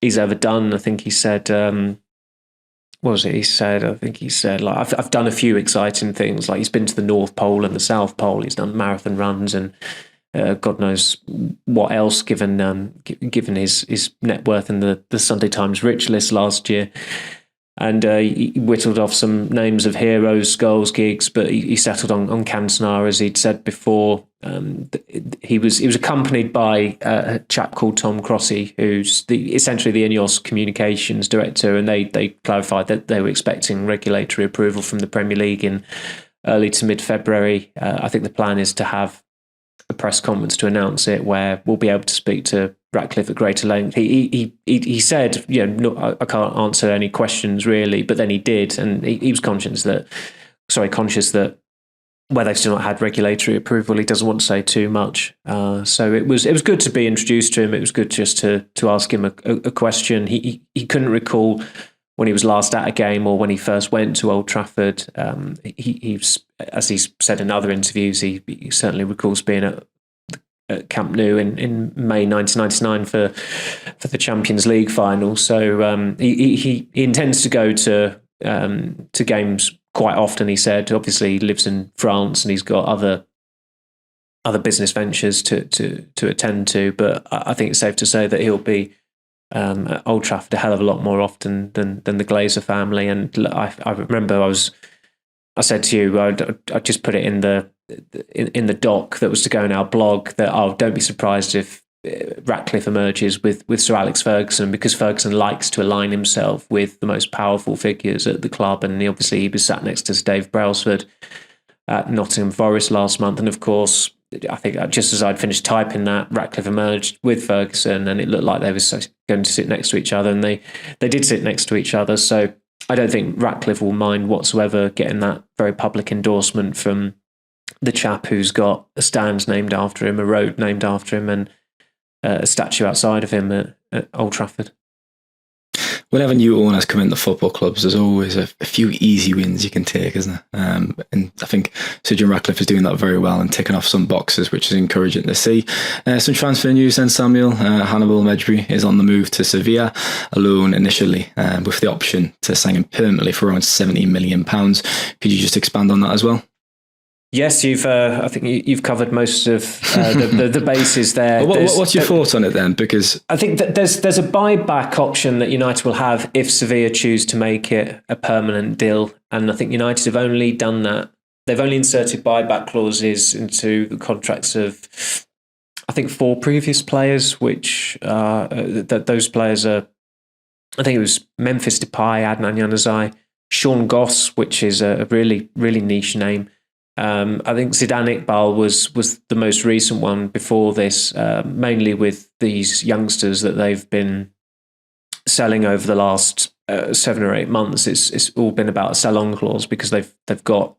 ever done. I think he said, what was it? He said, like I've done a few exciting things. Like he's been to the North Pole and the South Pole. He's done marathon runs and God knows what else. Given his net worth in the Sunday Times Rich list last year. And he whittled off some names of heroes, goals, gigs, but he settled on Cantona, as he'd said before. He was accompanied by a chap called Tom Crossy, who's essentially the INEOS communications director, and they clarified that they were expecting regulatory approval from the Premier League in early to mid-February. I think the plan is to have a press conference to announce it, where we'll be able to speak to Ratcliffe at greater length. He said, no, I can't answer any questions really, but then he did, and he was conscious that where they've still not had regulatory approval, he doesn't want to say too much. So it was good to be introduced to him. It was good just to ask him a question. He couldn't recall when he was last at a game or when he first went to Old Trafford. He's, as he's said in other interviews, he certainly recalls being at Camp Nou in May 1999 for the Champions League final. So he intends to go to games quite often. He said, obviously, he lives in France and he's got other business ventures to attend to. But I think it's safe to say that he'll be at Old Trafford a hell of a lot more often than the Glazer family. And I remember I said to you, I just put it in the doc that was to go in our blog that don't be surprised if Ratcliffe emerges with Sir Alex Ferguson, because Ferguson likes to align himself with the most powerful figures at the club. And he was sat next to Dave Brailsford at Nottingham Forest last month. And of course, I think just as I'd finished typing that, Ratcliffe emerged with Ferguson, and it looked like they were going to sit next to each other, and they did sit next to each other. So I don't think Ratcliffe will mind whatsoever getting that very public endorsement from the chap who's got a stand named after him, a road named after him, and a statue outside of him at Old Trafford. Whenever new owners come into football clubs, there's always a few easy wins you can take, isn't there? And I think Sir Jim Ratcliffe is doing that very well and ticking off some boxes, which is encouraging to see. Some transfer news then, Samuel. Hannibal Mejbri is on the move to Sevilla, alone initially, with the option to sign him permanently for around £70 million. Could you just expand on that as well? Yes, I think you've covered most of the bases there. What's your thoughts on it then? Because I think that there's a buyback option that United will have if Sevilla choose to make it a permanent deal, and I think United have only done that. They've only inserted buyback clauses into the contracts of, I think, 4 previous players, which those players are, I think it was Memphis Depay, Adnan Januzaj, Sean Goss, which is a really, really niche name. I think Zidane Iqbal was the most recent one before this, mainly with these youngsters that they've been selling over the last 7 or 8 months. It's all been about a sell-on clause because they've got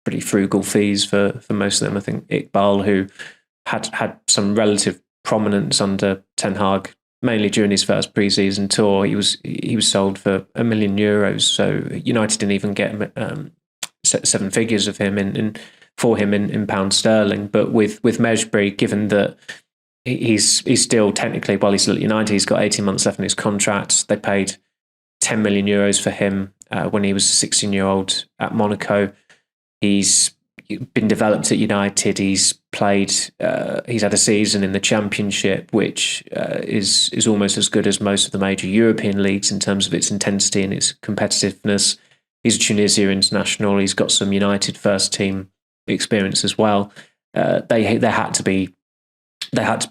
pretty frugal fees for most of them. I think Iqbal, who had some relative prominence under Ten Hag, mainly during his first pre-season tour, he was sold for €1 million. So United didn't even get 7 figures of him for him in pound sterling. But with Mejbri, given that he's still technically, while he's still at United, he's got 18 months left in his contract. They paid €10 million for him when he was a 16-year-old at Monaco. He's been developed at United. He's played. He's had a season in the Championship, which is almost as good as most of the major European leagues in terms of its intensity and its competitiveness. He's a Tunisia international. He's got some United first team experience as well. They had to be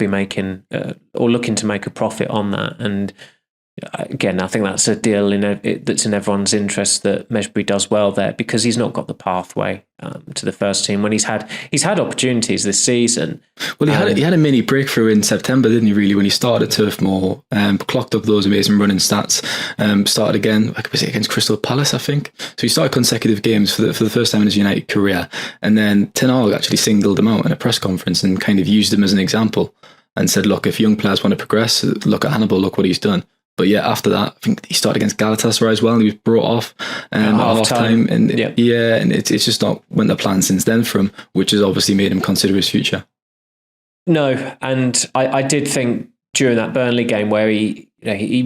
making or looking to make a profit on that. And again, I think that's a deal that's in everyone's interest that Mejbri does well there, because he's not got the pathway to the first team when he's had opportunities this season. Well, he had a mini breakthrough in September, didn't he? Really, when he started at Turf Moor, clocked up those amazing running stats. Started again, was it against Crystal Palace? I think so. He started consecutive games for the first time in his United career, and then Ten Hag actually singled him out in a press conference and kind of used him as an example and said, "Look, if young players want to progress, look at Hannibal. Look what he's done." But yeah, after that, I think he started against Galatasaray as well, and he was brought off at half time. And and it's just not went to plan since then for him, which has obviously made him consider his future. No, and I did think during that Burnley game where he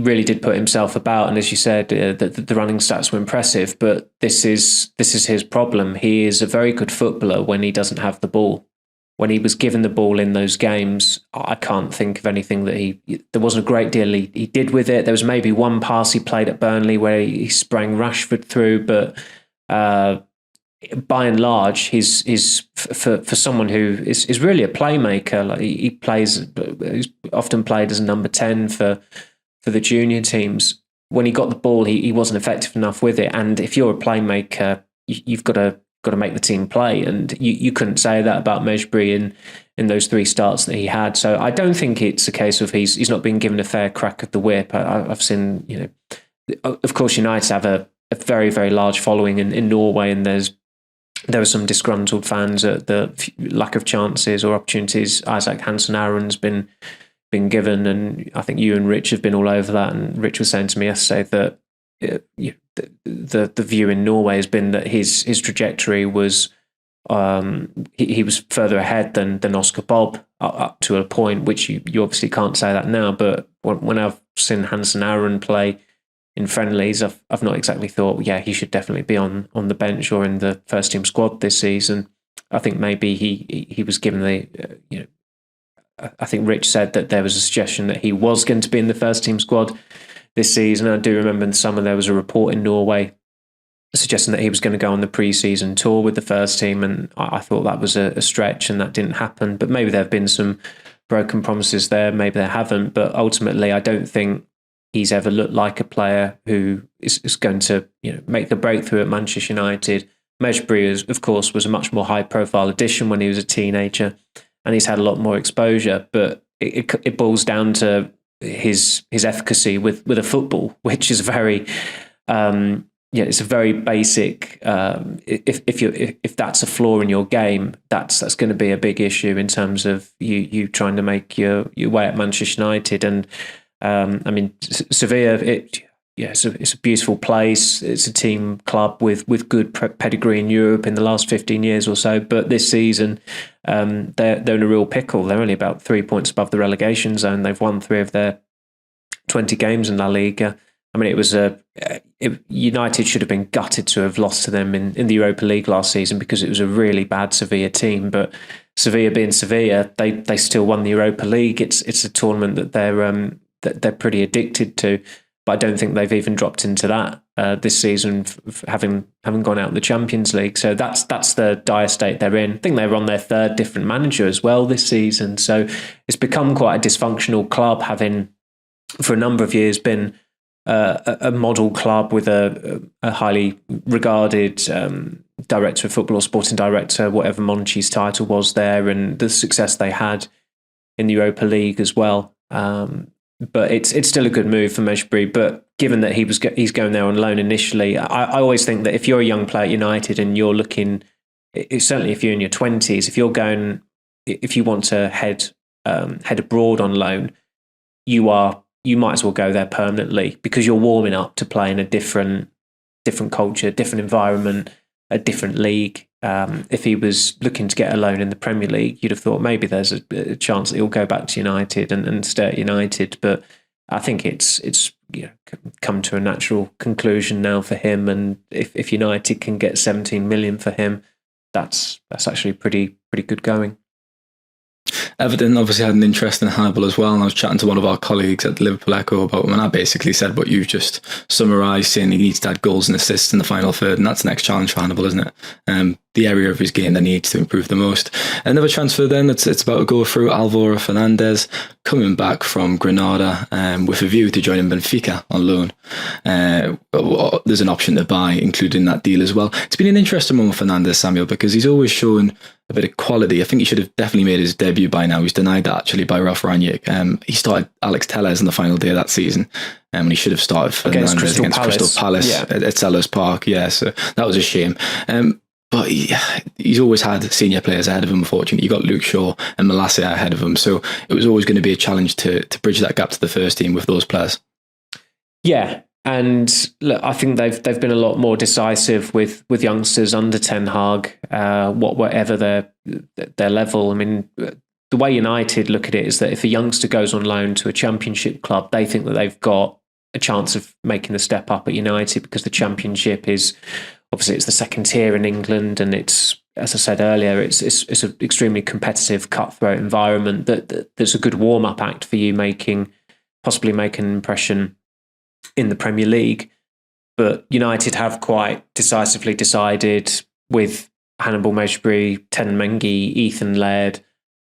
really did put himself about, and as you said, the running stats were impressive. But this is his problem. He is a very good footballer when he doesn't have the ball. When he was given the ball in those games, I can't think of anything that there wasn't a great deal he did with it. There was maybe one pass he played at Burnley where he sprang Rashford through, but by and large, he's for someone who is really a playmaker. Like he's often played as a number 10 for the junior teams. When he got the ball, he wasn't effective enough with it. And if you're a playmaker, you've got to got to make the team play. And you couldn't say that about Mejbri in those 3 starts that he had. So I don't think it's a case of he's not being given a fair crack of the whip. I've seen, of course, United have a very, very large following in Norway, and there are some disgruntled fans at the lack of chances or opportunities Isaac Hansen Aaron's been given, and I think you and Rich have been all over that. And Rich was saying to me yesterday that the view in Norway has been that his trajectory was he was further ahead than Oscar Bob up to a point, which you obviously can't say that now. But when I've seen Hansen Aaron play in friendlies, I've not exactly thought, yeah, he should definitely be on the bench or in the first team squad this season. I think maybe he was given the I think Rich said that there was a suggestion that he was going to be in the first team squad this season. I do remember in the summer there was a report in Norway suggesting that he was going to go on the pre-season tour with the first team, and I thought that was a stretch, and that didn't happen. But maybe there have been some broken promises there, maybe there haven't. But ultimately, I don't think he's ever looked like a player who is going to make the breakthrough at Manchester United. Mejbri, of course, was a much more high-profile addition when he was a teenager, and he's had a lot more exposure. But it boils down to his efficacy with a football, which is very it's a very basic. If that's a flaw in your game, that's going to be a big issue in terms of you trying to make your way at Manchester United. And I mean, Sevilla, it's a beautiful place. It's a team club with good pedigree in Europe in the last 15 years or so. But this season, they're in a real pickle. They're only about 3 points above the relegation zone. They've won 3 of their 20 games in La Liga. I mean, United should have been gutted to have lost to them in the Europa League last season, because it was a really bad Sevilla team. But Sevilla being Sevilla, they still won the Europa League. It's a tournament that they're pretty addicted to. But I don't think they've even dropped into that this season, having gone out of the Champions League. So that's the dire state they're in. I think they're on their 3rd different manager as well this season. So it's become quite a dysfunctional club, having for a number of years been a model club with a highly regarded director of football or sporting director, whatever Monchi's title was there, and the success they had in the Europa League as well. But it's still a good move for Mejbri. But given that he's going there on loan initially, I always think that if you're a young player at United and you're looking, certainly if you're in your 20s, if you want to head abroad on loan, you might as well go there permanently, because you're warming up to play in a different culture, different environment, a different league. If he was looking to get a loan in the Premier League, you'd have thought maybe there's a chance that he'll go back to United and stay at United. But I think it's come to a natural conclusion now for him. And if United can get 17 million for him, that's actually pretty good going. Everton obviously had an interest in Hannibal as well, and I was chatting to one of our colleagues at the Liverpool Echo about him, and I basically said what you've just summarised, saying he needs to add goals and assists in the final third, and that's the next challenge for Hannibal, isn't it? The area of his game that needs to improve the most. Another transfer then that's it's about to go through, Alvaro Fernandez, coming back from Granada with a view to joining Benfica on loan. There's an option to buy included in that deal as well. It's been an interesting one with Fernandez, Samuel, because he's always shown a bit of quality. I think he should have definitely made his debut by now. He's denied that actually by Ralf Rangnick. He started Alex Telles in the final day of that season, and he should have started Fernandez against Crystal Palace at Selhurst Park. Yeah, so that was a shame. But he's always had senior players ahead of him, unfortunately. You got Luke Shaw and Malacia ahead of him, so it was always going to be a challenge to bridge that gap to the first team with those players. Yeah, and look, I think they've been a lot more decisive with youngsters under Ten Hag, whatever their level. I mean, the way United look at it is that if a youngster goes on loan to a Championship club, they think that they've got a chance of making the step up at United, because the Championship is obviously it's the second tier in England, and it's, as I said earlier, it's an extremely competitive, cutthroat environment. There's a good warm up act for you possibly making an impression in the Premier League. But United have quite decisively decided, with Hannibal Mejbri, Ten Mengi, Ethan Laird,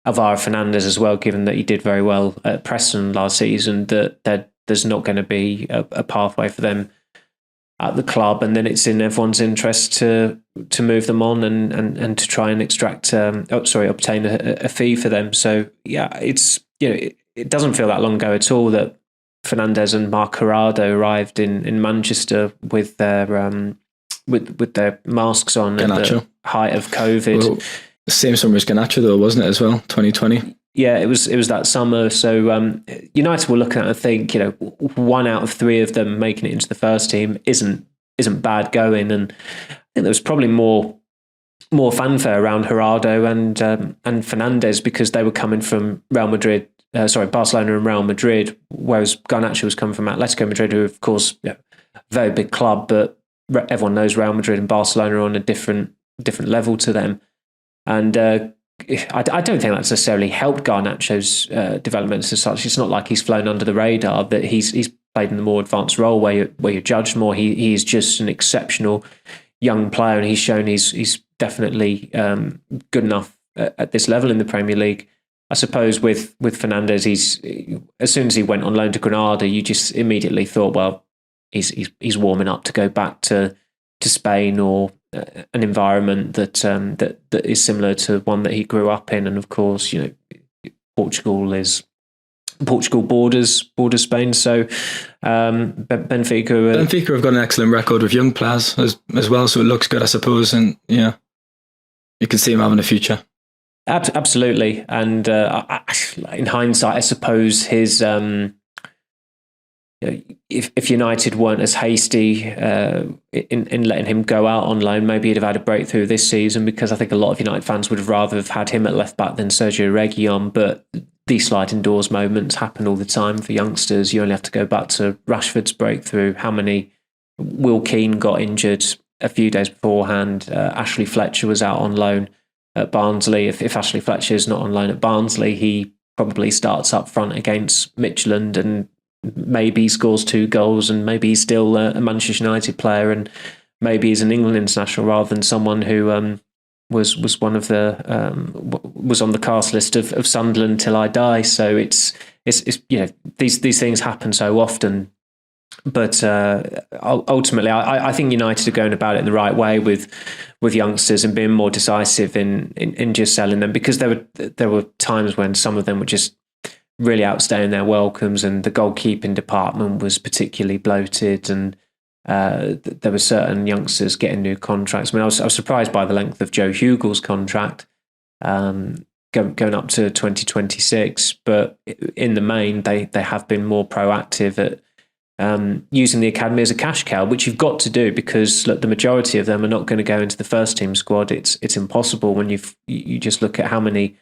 Alvaro Fernandez as well, given that he did very well at Preston last season, that there's not going to be a pathway for them at the club, and then it's in everyone's interest to move them on and to try and obtain a fee for them. So yeah, it's, it doesn't feel that long ago at all that Fernandes and Mark Gerardo arrived in Manchester with their masks on at the height of COVID. Well, same summer as Garnacho though, wasn't it, as well? 2020. Yeah, it was that summer. So United will look at it and think, 1 out of 3 of them making it into the first team isn't bad going. And I think there was probably more fanfare around Gerardo and Fernandes because they were coming from Barcelona and Real Madrid, whereas Garnacho was coming from Atletico Madrid, who of course, very big club, but everyone knows Real Madrid and Barcelona are on a different level to them. And I don't think that's necessarily helped Garnacho's development as such. It's not like he's flown under the radar, that he's played in the more advanced role where you're judged more. He is just an exceptional young player, and he's shown he's definitely good enough at this level in the Premier League. I suppose with Fernandes, as soon as he went on loan to Granada, you just immediately thought, well, he's warming up to go back to Spain or an environment that is similar to one that he grew up in. And of course, Portugal borders Spain. So Benfica have got an excellent record with young players as well, so it looks good, I suppose. And you can see him having a future. Absolutely. And in hindsight, I suppose his if United weren't as hasty in letting him go out on loan, maybe he'd have had a breakthrough this season, because I think a lot of United fans would have rather have had him at left back than Sergio Reguilon. But these sliding doors moments happen all the time for youngsters. You only have to go back to Rashford's breakthrough. How many? Will Keane got injured a few days beforehand. Ashley Fletcher was out on loan at Barnsley. If Ashley Fletcher is not on loan at Barnsley, he probably starts up front against Midtjylland and maybe scores 2 goals, and maybe he's still a Manchester United player, and maybe he's an England international rather than someone who was one of the was on the cast list of Sunderland till I die. So it's these things happen so often, but ultimately I think United are going about it in the right way with youngsters and being more decisive in just selling them, because there were times when some of them were just really outstaying their welcomes, and the goalkeeping department was particularly bloated, and there were certain youngsters getting new contracts. I mean, I was surprised by the length of Joe Hugel's contract, going up to 2026. But in the main, they have been more proactive at using the academy as a cash cow, which you've got to do, because look, the majority of them are not going to go into the first team squad. It's impossible when you just look at how many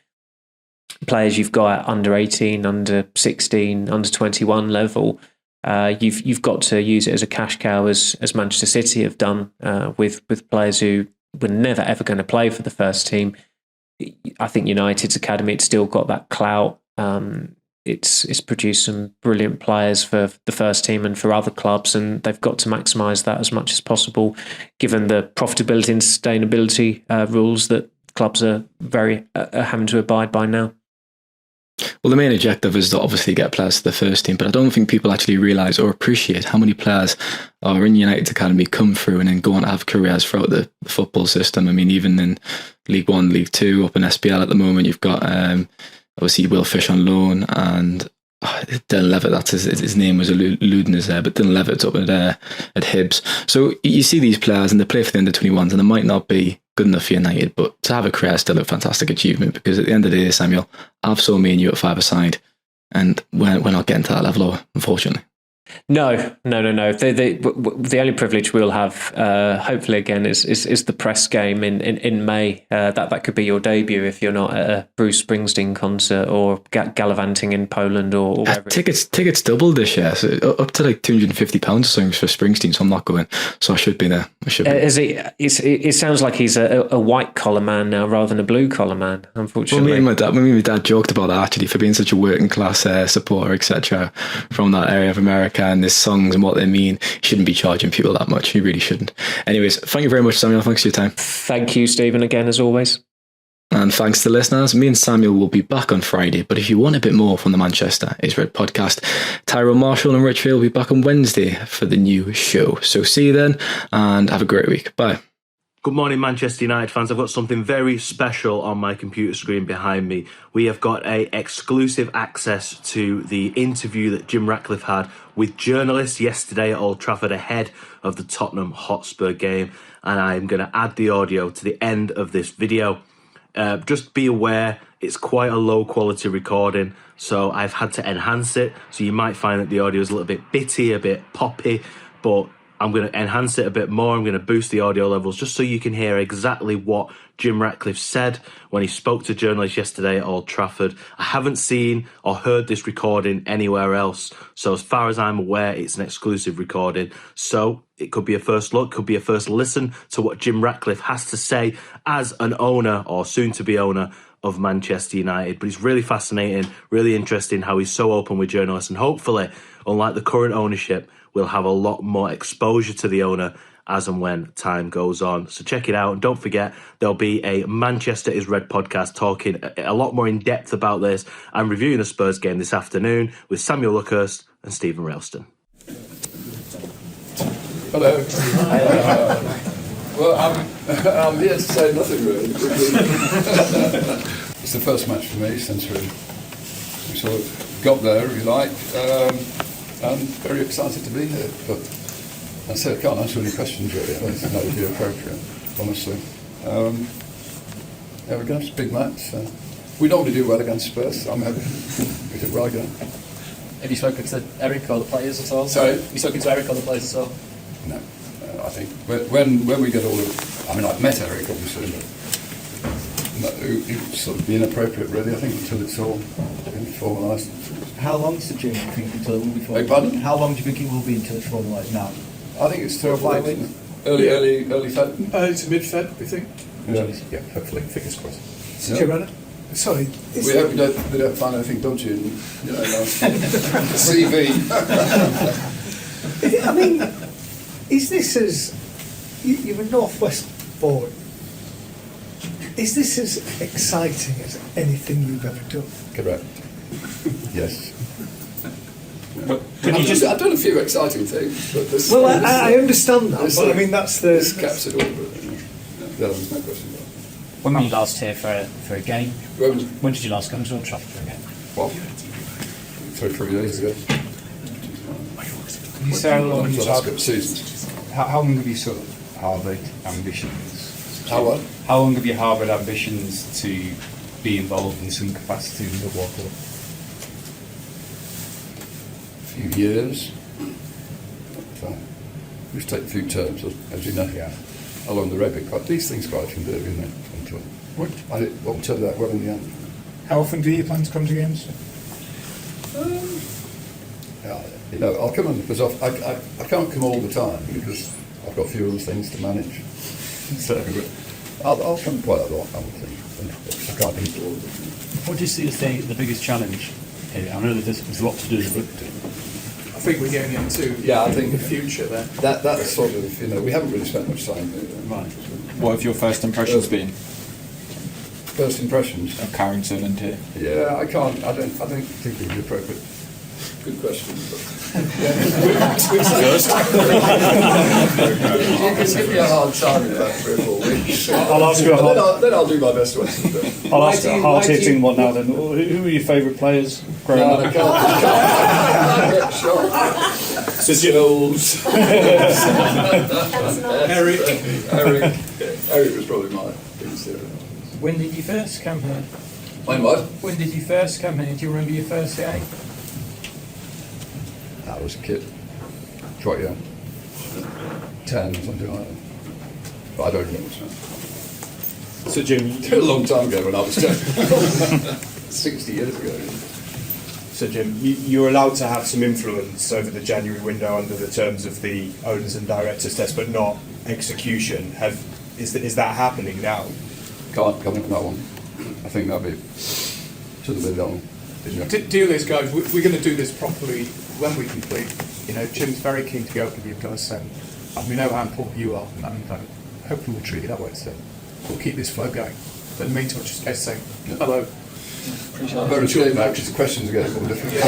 players you've got at under 18, under 16, under 21 level. You've got to use it as a cash cow, as Manchester City have done with players who were never ever going to play for the first team. I think United's academy, it's still got that clout. It's produced some brilliant players for the first team and for other clubs, and they've got to maximise that as much as possible, given the profitability and sustainability rules that clubs are having to abide by now. Well, the main objective is to obviously get players to the first team, but I don't think people actually realise or appreciate how many players are in United's academy, come through and then go on to have careers throughout the football system. I mean, even in League One, League Two, up in SPL at the moment, you've got obviously Will Fish on loan, and Dylan Levitt, that's his name was eluding us there, but Dylan Levitt's up at Hibs. So you see these players and they play for the under-21s, and they might not be good enough for United, but to have a career is still a fantastic achievement, because at the end of the day, Samuel, I've saw me and you at 5-a-side, and we're not getting to that level, unfortunately. No. The only privilege we'll have, hopefully again, is the press game in May. That could be your debut if you're not at a Bruce Springsteen concert or gallivanting in Poland or wherever. Tickets doubled this year, so up to like £250 or something for Springsteen. So I'm not going. So I should be there. It sounds like he's a white collar man now rather than a blue collar man. Unfortunately, well, me and my dad joked about that actually, for being such a working class supporter, etc., from that area of America. And his songs and what they mean, he shouldn't be charging people that much. He really shouldn't. Anyways, thank you very much, Samuel. Thanks for your time. Thank you, Stephen, again, as always. And thanks to the listeners, me and Samuel will be back on Friday. But if you want a bit more from the Manchester is Red podcast, Tyrone Marshall and Rich Fay will be back on Wednesday for the new show. So see you then and have a great week. Bye. Good morning, Manchester United fans. I've got something very special on my computer screen behind me. We have got exclusive access to the interview that Jim Ratcliffe had with journalists yesterday at Old Trafford ahead of the Tottenham Hotspur game. And I'm going to add the audio to the end of this video. Just be aware, it's quite a low quality recording, so I've had to enhance it. So you might find that the audio is a little bit bitty, a bit poppy, but I'm going to enhance it a bit more. I'm going to boost the audio levels just so you can hear exactly what Jim Ratcliffe said when he spoke to journalists yesterday at Old Trafford. I haven't seen or heard this recording anywhere else. So as far as I'm aware, it's an exclusive recording. So it could be a first look, could be a first listen to what Jim Ratcliffe has to say as an owner or soon-to-be owner of Manchester United. But it's really fascinating, really interesting how he's so open with journalists. And hopefully, unlike the current ownership, we'll have a lot more exposure to the owner as and when time goes on. So check it out. And don't forget, there'll be a Manchester is Red podcast talking a lot more in depth about this and reviewing the Spurs game this afternoon with Samuel Luckhurst and Steven Railston. Hello. Well, I'm here to say nothing really. It's the first match for me since we sort of got there, if you like. I'm very excited to be here, but I say I can't answer any questions really. I don't think that would be appropriate, honestly. Yeah, we're going to have a big match. We normally do well against Spurs. I'm happy we did well again. Have you spoken to Erik or the players at all? Sorry? Have you spoken to Erik or the players at all? No. I think when we get all of... I mean, I've met Erik, obviously, but it would sort of be inappropriate, really, I think, until it's all been formalised. How long is the journey, do you think, until it will be formalised? Beg pardon? How long do you think it will be until it's formalised now? I think it's 4 or 5 weeks. Early Feb. Early to mid-Feb, we think. Yeah, hopefully. Fingers crossed. Yeah. Sorry. We hope they don't find anything dodgy in CV. I mean, is this as... You're a North West boy. Is this as exciting as anything you've ever done? Correct. Yes. I've done a few exciting things, but this... Well, I understand that, but I mean, that's the... This caps it all, but there's no question about it. When were you last here for a game? When did you last come to Old Trafford for a game? Well, 3 years ago. Can you say how long Last couple of seasons. how long have you sort of harboured ambitions? How what? How long have you harboured ambitions to be involved in some capacity in the Walker? A few years. We've taken a few terms, as you know. Yeah. Along the road, but these things quite can do, isn't it? What turned out well in the end. How often do you plan to come to games? I'll come on because I can't come all the time because I've got a few other things to manage. So I'll come quite a lot, I would think. I can't do all of them. What do you see as the biggest challenge here? I know that there's a lot to do, but I think we're getting into I think the future there. That's sort of, we haven't really spent much time here. right. What have your first impressions been First impressions? of Carrington and here? Yeah, I don't think it would be appropriate. Good question. You can give me a hard time in about 3 or 4 weeks. I'll ask you a hard... Then I'll do my best to answer them. I'll ask a hard-hitting one now then. Who are your favourite players growing No, up? I can't get shot. Skills. Erik was probably my biggest hero. When did you first come here? When what? When did you first come here? Do you remember your first day? I was a kid. Quite young. 10 or something like that. But I don't remember. So Jim, A long time ago when I was 10. 60 years ago. So Jim, you're allowed to have some influence over the January window under the terms of the owners and directors test, but not execution. Is that happening now? Can't comment on that one. I think should have been that one. Deal this, guys. We're going to do this properly when we complete. Jim's very keen to go with you guys, so we know how important you are, and hopefully we'll treat you that way. So we'll keep this flow going. in the meantime, just to say hello. I better escape now because the questions are getting more difficult.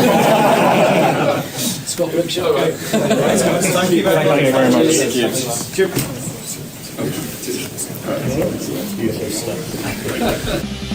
Scott Grimshaw. Thank you very much. Thank you.